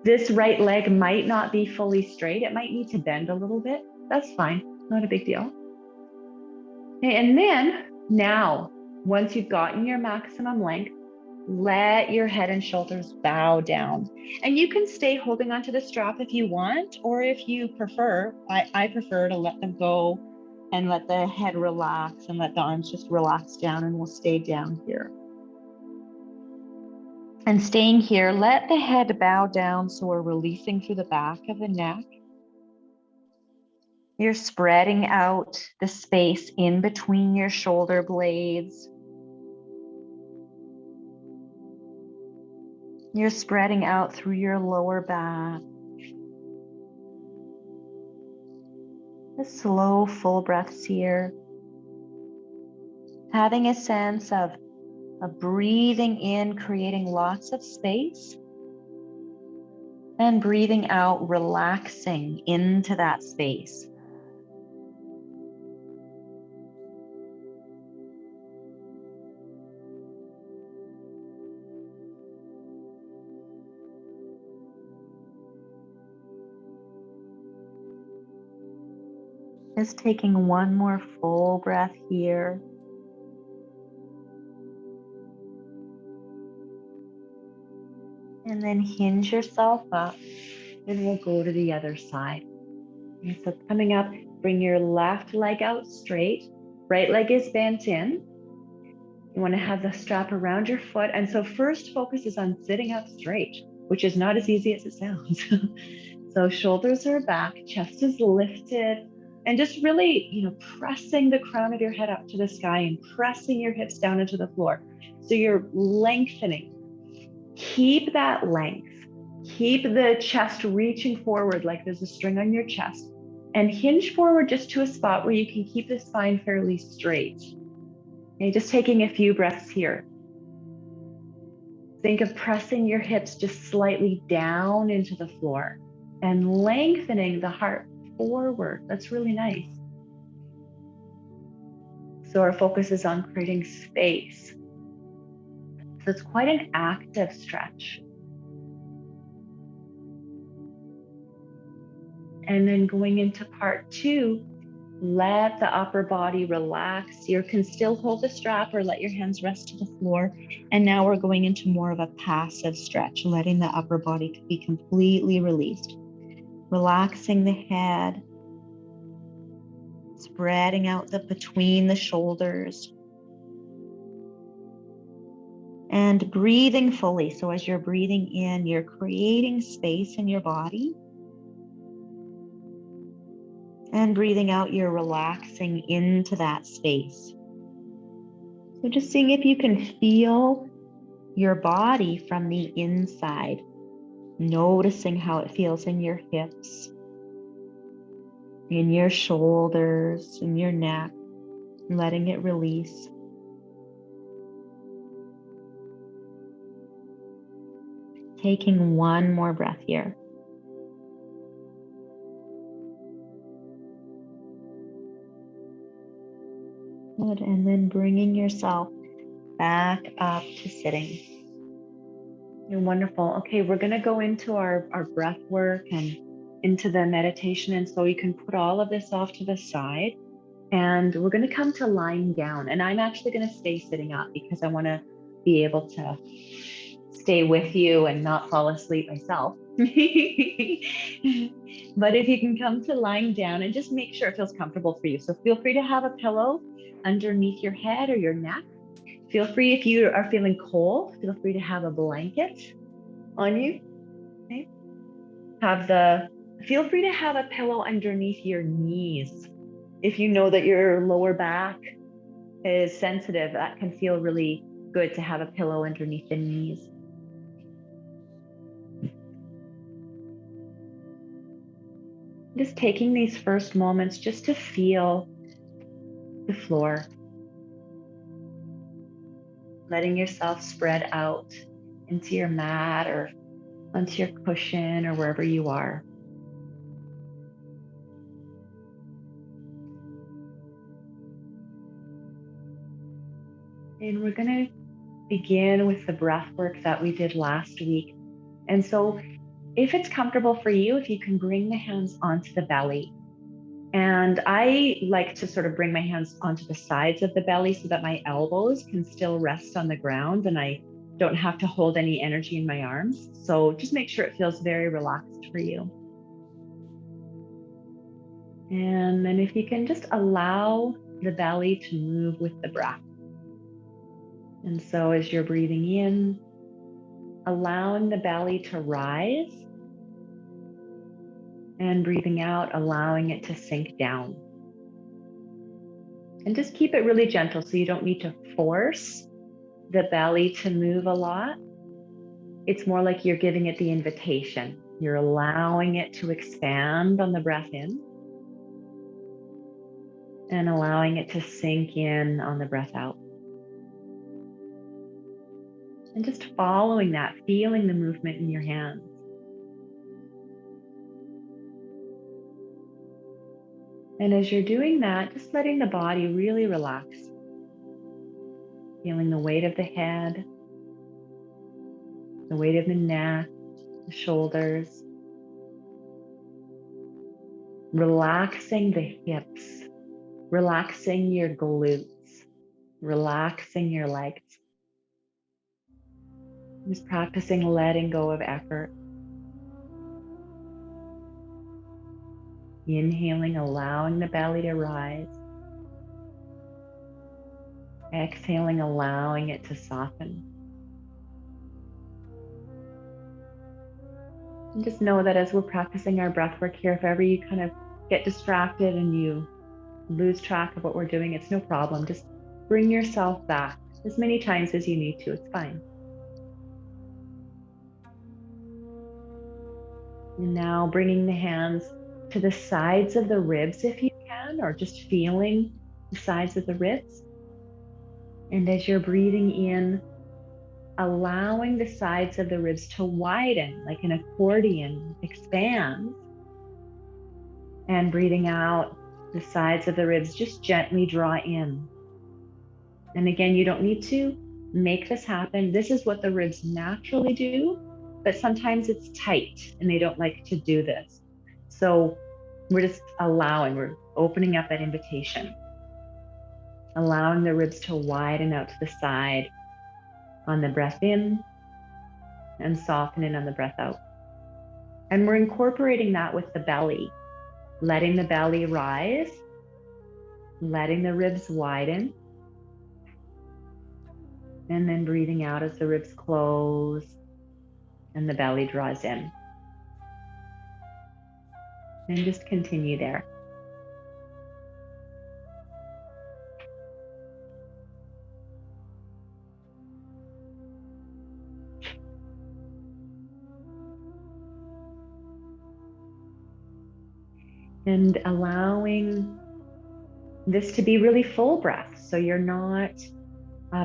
Speaker 1: This right leg might not be fully straight. It might need to bend a little bit. That's fine, not a big deal. Okay, and then now, once you've gotten your maximum length, let your head and shoulders bow down. And you can stay holding onto the strap if you want, or if you prefer, I prefer to let them go and let the head relax and let the arms just relax down, and we'll stay down here. And staying here, let the head bow down so we're releasing through the back of the neck. You're spreading out the space in between your shoulder blades. You're spreading out through your lower back. Just slow, full breaths here. Having a sense of breathing in, creating lots of space, and breathing out, relaxing into that space. Just taking one more full breath here. And then hinge yourself up, and we'll go to the other side. And so coming up, Bring your left leg out straight. Right leg is bent in. You want to have the strap around your foot. And so first focus is on sitting up straight, which is not as easy as it sounds. So shoulders are back, chest is lifted, and just really, pressing the crown of your head up to the sky and pressing your hips down into the floor. So you're lengthening. Keep that length. Keep the chest reaching forward like there's a string on your chest, and hinge forward just to a spot where you can keep the spine fairly straight. Okay, just taking a few breaths here. Think of pressing your hips just slightly down into the floor and lengthening the heart forward. That's really nice. So our focus is on creating space. So it's quite an active stretch. And then going into part 2, let the upper body relax. You can still hold the strap or let your hands rest to the floor. And now we're going into more of a passive stretch, letting the upper body be completely released. Relaxing the head, spreading out between the shoulders, and breathing fully. So as you're breathing in, you're creating space in your body. And breathing out, you're relaxing into that space. So just seeing if you can feel your body from the inside, noticing how it feels in your hips, in your shoulders, in your neck, letting it release. Taking one more breath here. Good, and then bringing yourself back up to sitting. You're wonderful. Okay, we're going to go into our breath work and into the meditation. And so you can put all of this off to the side. And we're going to come to lying down. And I'm actually going to stay sitting up because I want to be able to stay with you and not fall asleep myself. But if you can come to lying down and just make sure it feels comfortable for you. So feel free to have a pillow underneath your head or your neck. Feel free, if you are feeling cold, feel free to have a blanket on you. Okay? Feel free to have a pillow underneath your knees. If you know that your lower back is sensitive, that can feel really good to have a pillow underneath the knees. Just taking these first moments just to feel the floor. Letting yourself spread out into your mat or onto your cushion or wherever you are. And we're going to begin with the breath work that we did last week. And so if it's comfortable for you, if you can bring the hands onto the belly. And I like to sort of bring my hands onto the sides of the belly so that my elbows can still rest on the ground and I don't have to hold any energy in my arms. So just make sure it feels very relaxed for you. And then if you can just allow the belly to move with the breath. And so as you're breathing in, allowing the belly to rise, and breathing out, allowing it to sink down. And just keep it really gentle so you don't need to force the belly to move a lot. It's more like you're giving it the invitation. You're allowing it to expand on the breath in and allowing it to sink in on the breath out. And just following that, feeling the movement in your hands. And as you're doing that, just letting the body really relax. Feeling the weight of the head, the weight of the neck, the shoulders. Relaxing the hips, relaxing your glutes, relaxing your legs. Just practicing letting go of effort. Inhaling, allowing the belly to rise. Exhaling, allowing it to soften. And just know that as we're practicing our breath work here, if ever you kind of get distracted and you lose track of what we're doing, it's no problem. Just bring yourself back as many times as you need to. It's fine. And now bringing the hands to the sides of the ribs if you can, or just feeling the sides of the ribs. And as you're breathing in, allowing the sides of the ribs to widen like an accordion, expands. And breathing out, the sides of the ribs just gently draw in. And again, you don't need to make this happen. This is what the ribs naturally do, but sometimes it's tight and they don't like to do this. So we're just allowing, we're opening up that invitation, allowing the ribs to widen out to the side on the breath in and softening on the breath out. And we're incorporating that with the belly, letting the belly rise, letting the ribs widen, and then breathing out as the ribs close and the belly draws in. And just continue there. And allowing this to be really full breath. So you're not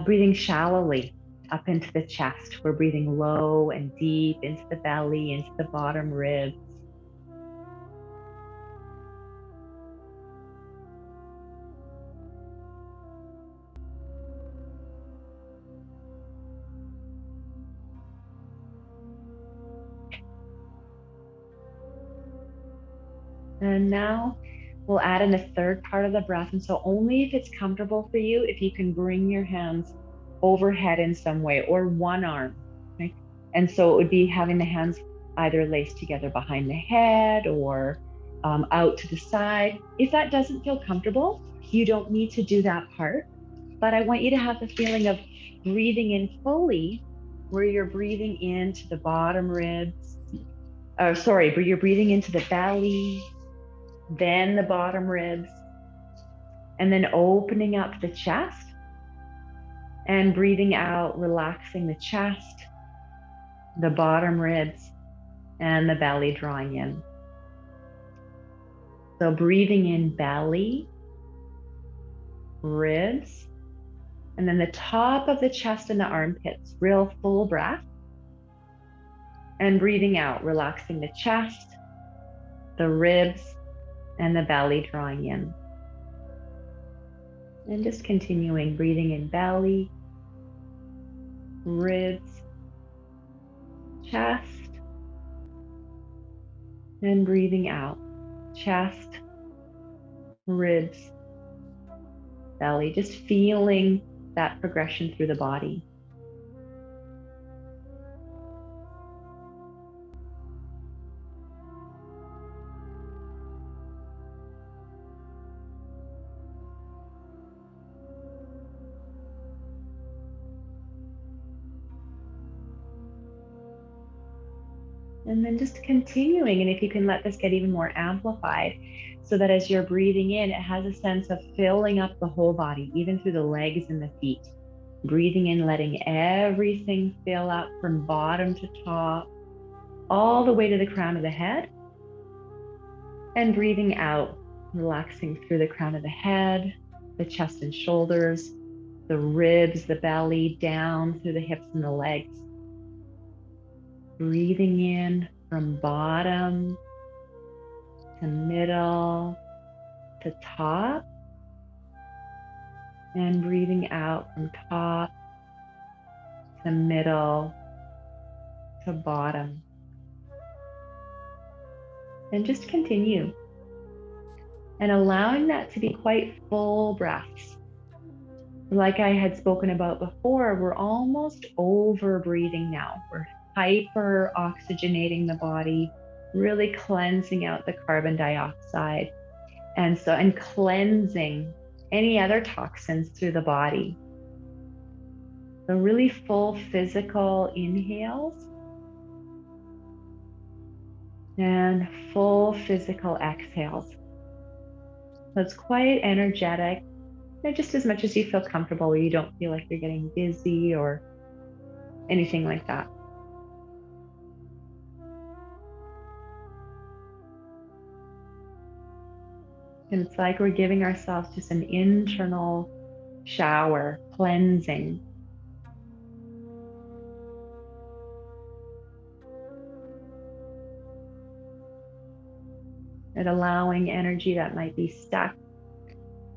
Speaker 1: breathing shallowly up into the chest. We're breathing low and deep into the belly, into the bottom ribs. And now we'll add in a third part of the breath. And so only if it's comfortable for you, if you can bring your hands overhead in some way, or one arm, right? And so it would be having the hands either laced together behind the head or out to the side. If that doesn't feel comfortable, you don't need to do that part. But I want you to have the feeling of breathing in fully, where you're breathing into the bottom ribs. Where you're breathing into the belly, then the bottom ribs, and then opening up the chest and breathing out, relaxing the chest, the bottom ribs, and the belly drawing in. So breathing in belly, ribs, and then the top of the chest and the armpits, real full breath. And breathing out, relaxing the chest, the ribs, and the belly drawing in. And just continuing, breathing in belly, ribs, chest, and breathing out, chest, ribs, belly, just feeling that progression through the body. And then just continuing, and if you can let this get even more amplified, so that as you're breathing in, it has a sense of filling up the whole body, even through the legs and the feet. Breathing in, letting everything fill up from bottom to top, all the way to the crown of the head. And breathing out, relaxing through the crown of the head, the chest and shoulders, the ribs, the belly, down through the hips and the legs. Breathing in from bottom to middle to top, and breathing out from top to middle to bottom. And just continue. And allowing that to be quite full breaths. Like I had spoken about before, we're almost over breathing now. We're hyper oxygenating the body. really cleansing out the carbon dioxide and cleansing any other toxins through the body. So really full physical inhales and full physical exhales. So it's quite energetic, just as much as you feel comfortable, where you don't feel like you're getting dizzy or anything like that. And it's like we're giving ourselves just an internal shower, cleansing. And allowing energy that might be stuck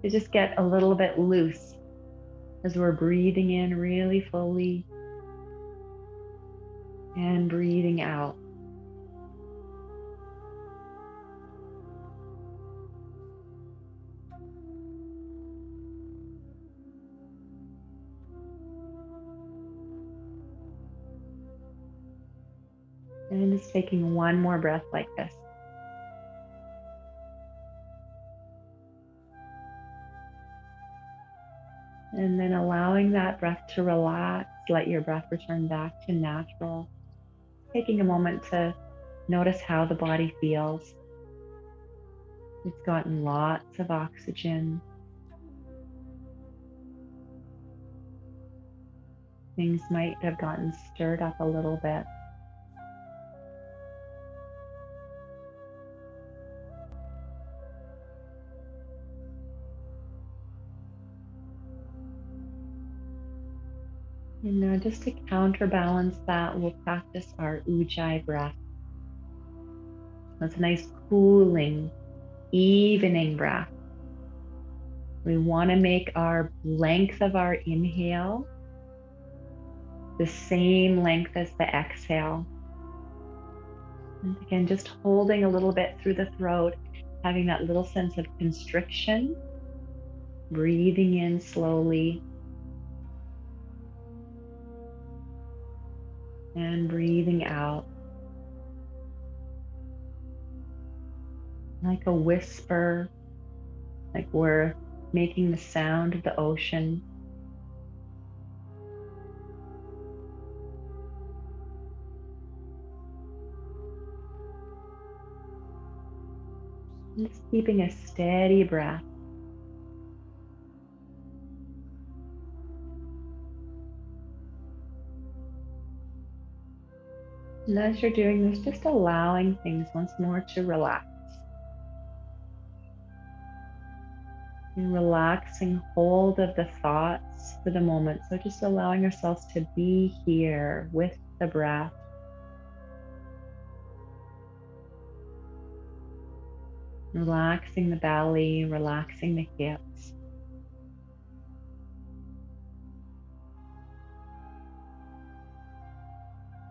Speaker 1: to just get a little bit loose as we're breathing in really fully and breathing out. And just taking one more breath like this. And then allowing that breath to relax, let your breath return back to natural. Taking a moment to notice how the body feels. It's gotten lots of oxygen. Things might have gotten stirred up a little bit. And now just to counterbalance that, we'll practice our ujjayi breath. That's a nice cooling, evening breath. We want to make our length of our inhale the same length as the exhale. And again, just holding a little bit through the throat, having that little sense of constriction, breathing in slowly and breathing out. Like a whisper, like we're making the sound of the ocean. Just keeping a steady breath. And as you're doing this, just allowing things once more to relax. And relaxing hold of the thoughts for the moment. So just allowing ourselves to be here with the breath. Relaxing the belly, relaxing the hips.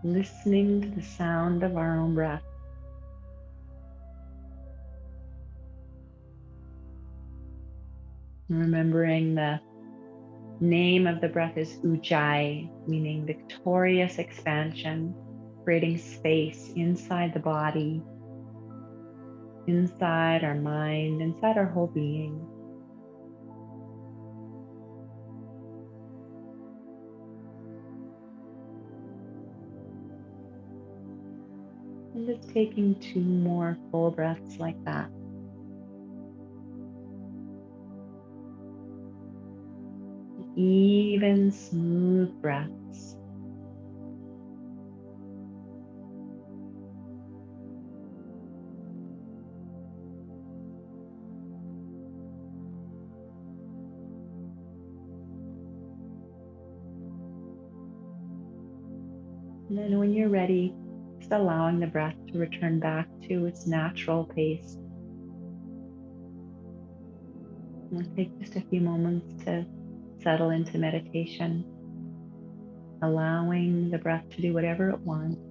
Speaker 1: Listening to the sound of our own breath. Remembering the name of the breath is ujayi, meaning victorious expansion, creating space inside the body, inside our mind, inside our whole being. And just taking 2 more full breaths like that. Even, smooth breaths. And then when you're ready, just allowing the breath to return back to its natural pace. We'll take just a few moments to settle into meditation, allowing the breath to do whatever it wants.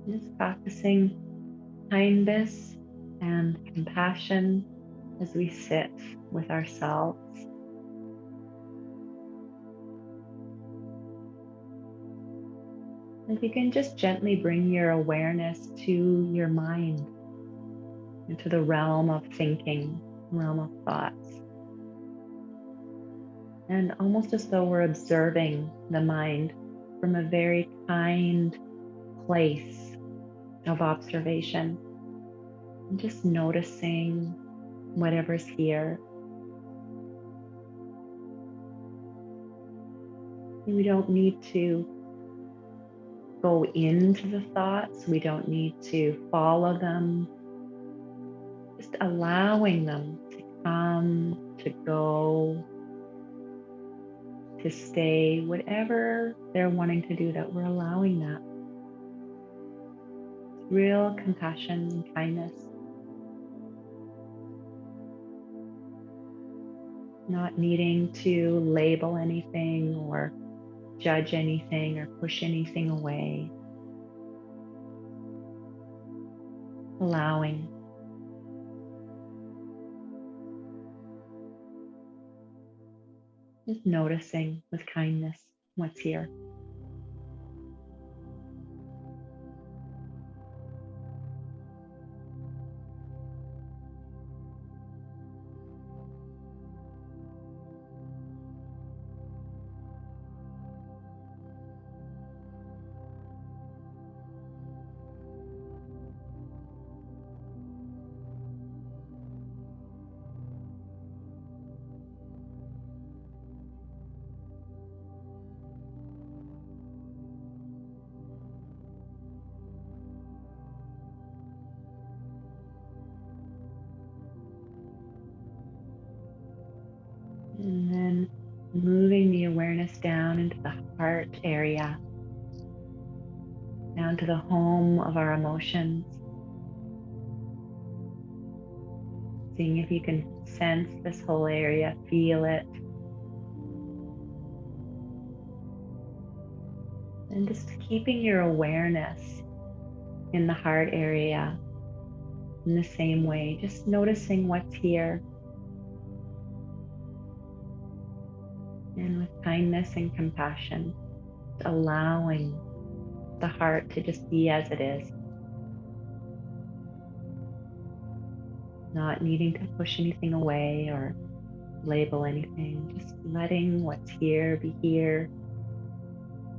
Speaker 1: Just practicing kindness and compassion as we sit with ourselves. If you can just gently bring your awareness to your mind, into the realm of thinking, realm of thoughts. And almost as though we're observing the mind from a very kind place of observation. And just noticing whatever's here. We don't need to go into the thoughts. We don't need to follow them. Just allowing them to come, to go, to stay, whatever they're wanting to do, that we're allowing that. Real compassion and kindness. Not needing to label anything or judge anything or push anything away. Allowing. Just noticing with kindness what's here. And then moving the awareness down into the heart area, down to the home of our emotions. Seeing if you can sense this whole area, feel it. And just keeping your awareness in the heart area in the same way, just noticing what's here. And with kindness and compassion, allowing the heart to just be as it is. Not needing to push anything away or label anything, just letting what's here be here,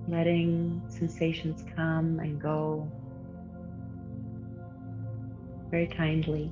Speaker 1: letting sensations come and go very kindly.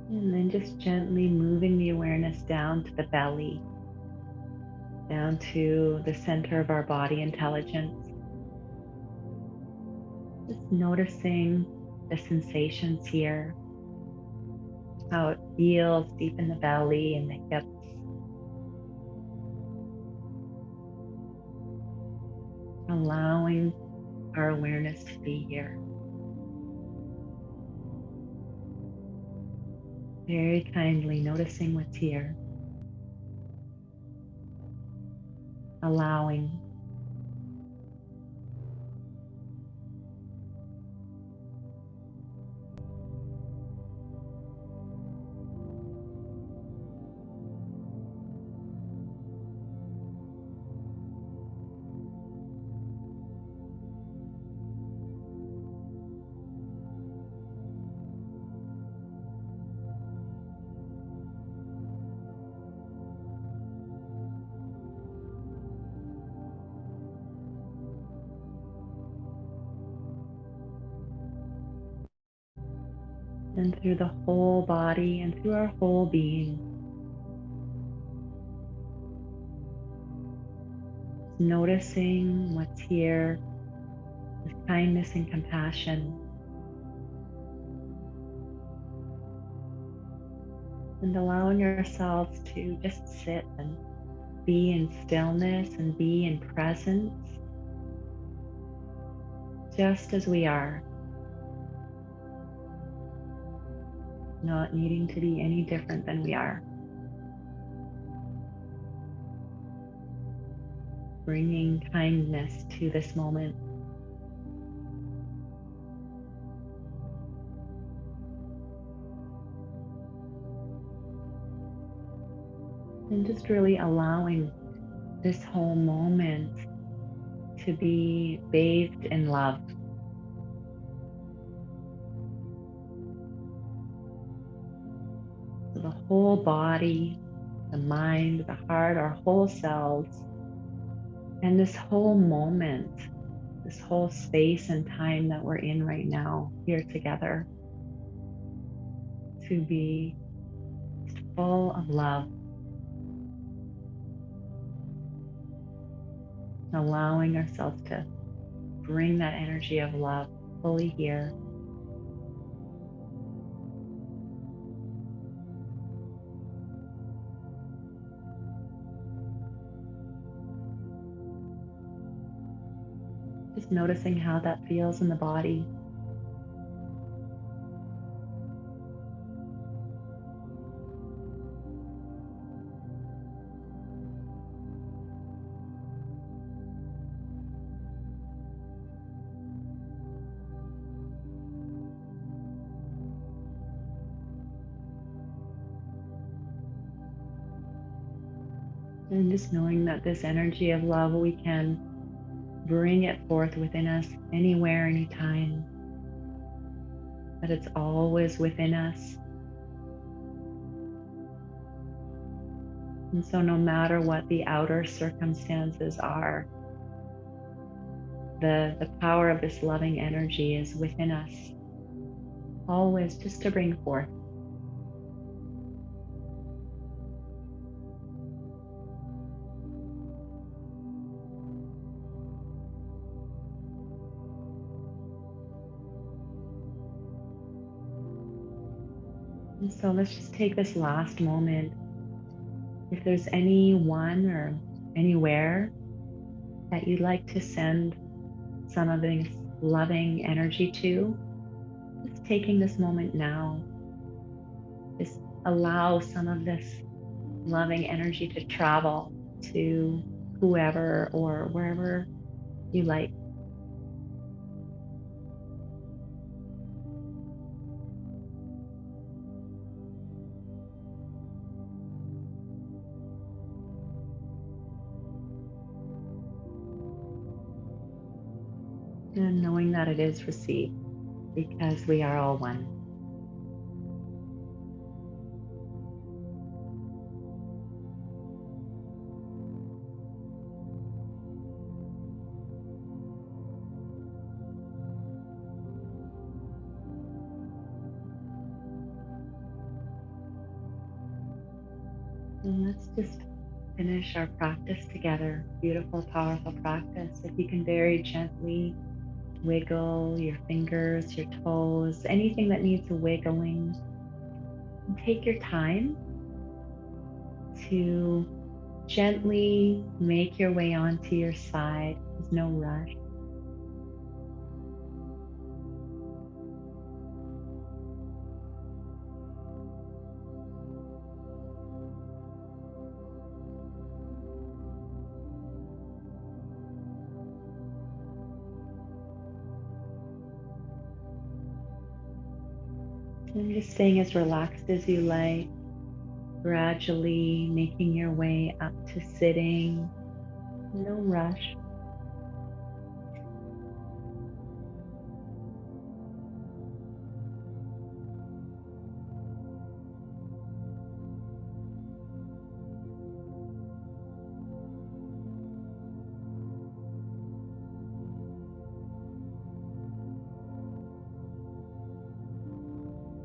Speaker 1: And then just gently moving the awareness down to the belly, down to the center of our body intelligence. Just noticing the sensations here, how it feels deep in the belly and the hips. Allowing our awareness to be here. Very kindly noticing what's here. Allowing. And through the whole body and through our whole being. Noticing what's here with kindness and compassion. And allowing yourselves to just sit and be in stillness and be in presence, just as we are. Not needing to be any different than we are. Bringing kindness to this moment. And just really allowing this whole moment to be bathed in love. So the whole body, the mind, the heart, our whole selves, and this whole moment, this whole space and time that we're in right now, here together, to be full of love. Allowing ourselves to bring that energy of love fully here. Just noticing how that feels in the body. And just knowing that this energy of love, we can bring it forth within us anywhere, anytime. That it's always within us. And so no matter what the outer circumstances are, the power of this loving energy is within us, always just to bring forth. And so let's just take this last moment. If there's anyone or anywhere that you'd like to send some of this loving energy to, just taking this moment now. Just allow some of this loving energy to travel to whoever or wherever you like. And knowing that it is received because we are all one. And let's just finish our practice together. Beautiful, powerful practice. If you can very gently wiggle your fingers, your toes, anything that needs wiggling. And take your time to gently make your way onto your side. There's no rush. And just staying as relaxed as you like, gradually making your way up to sitting. No rush.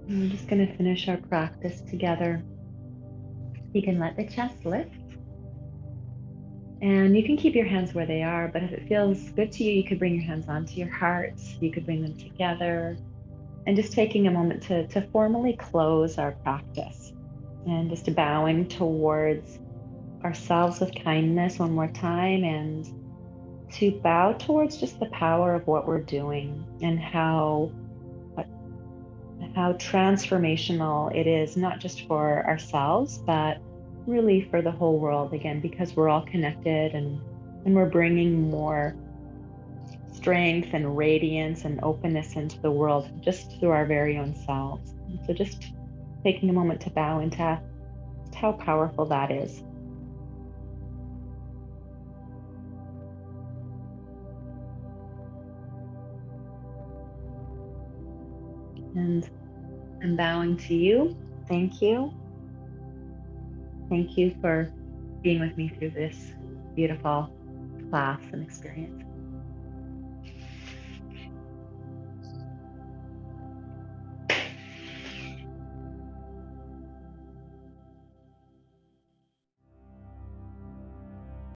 Speaker 1: And we're just going to finish our practice together. You can let the chest lift. And you can keep your hands where they are, but if it feels good to you, you could bring your hands onto your hearts. You could bring them together. And just taking a moment to formally close our practice and just bowing towards ourselves with kindness one more time, and to bow towards just the power of what we're doing and how transformational it is, not just for ourselves, but really for the whole world, again, because we're all connected, and we're bringing more strength and radiance and openness into the world just through our very own selves. And so just taking a moment to bow into just how powerful that is. And I'm bowing to you. Thank you. Thank you for being with me through this beautiful class and experience.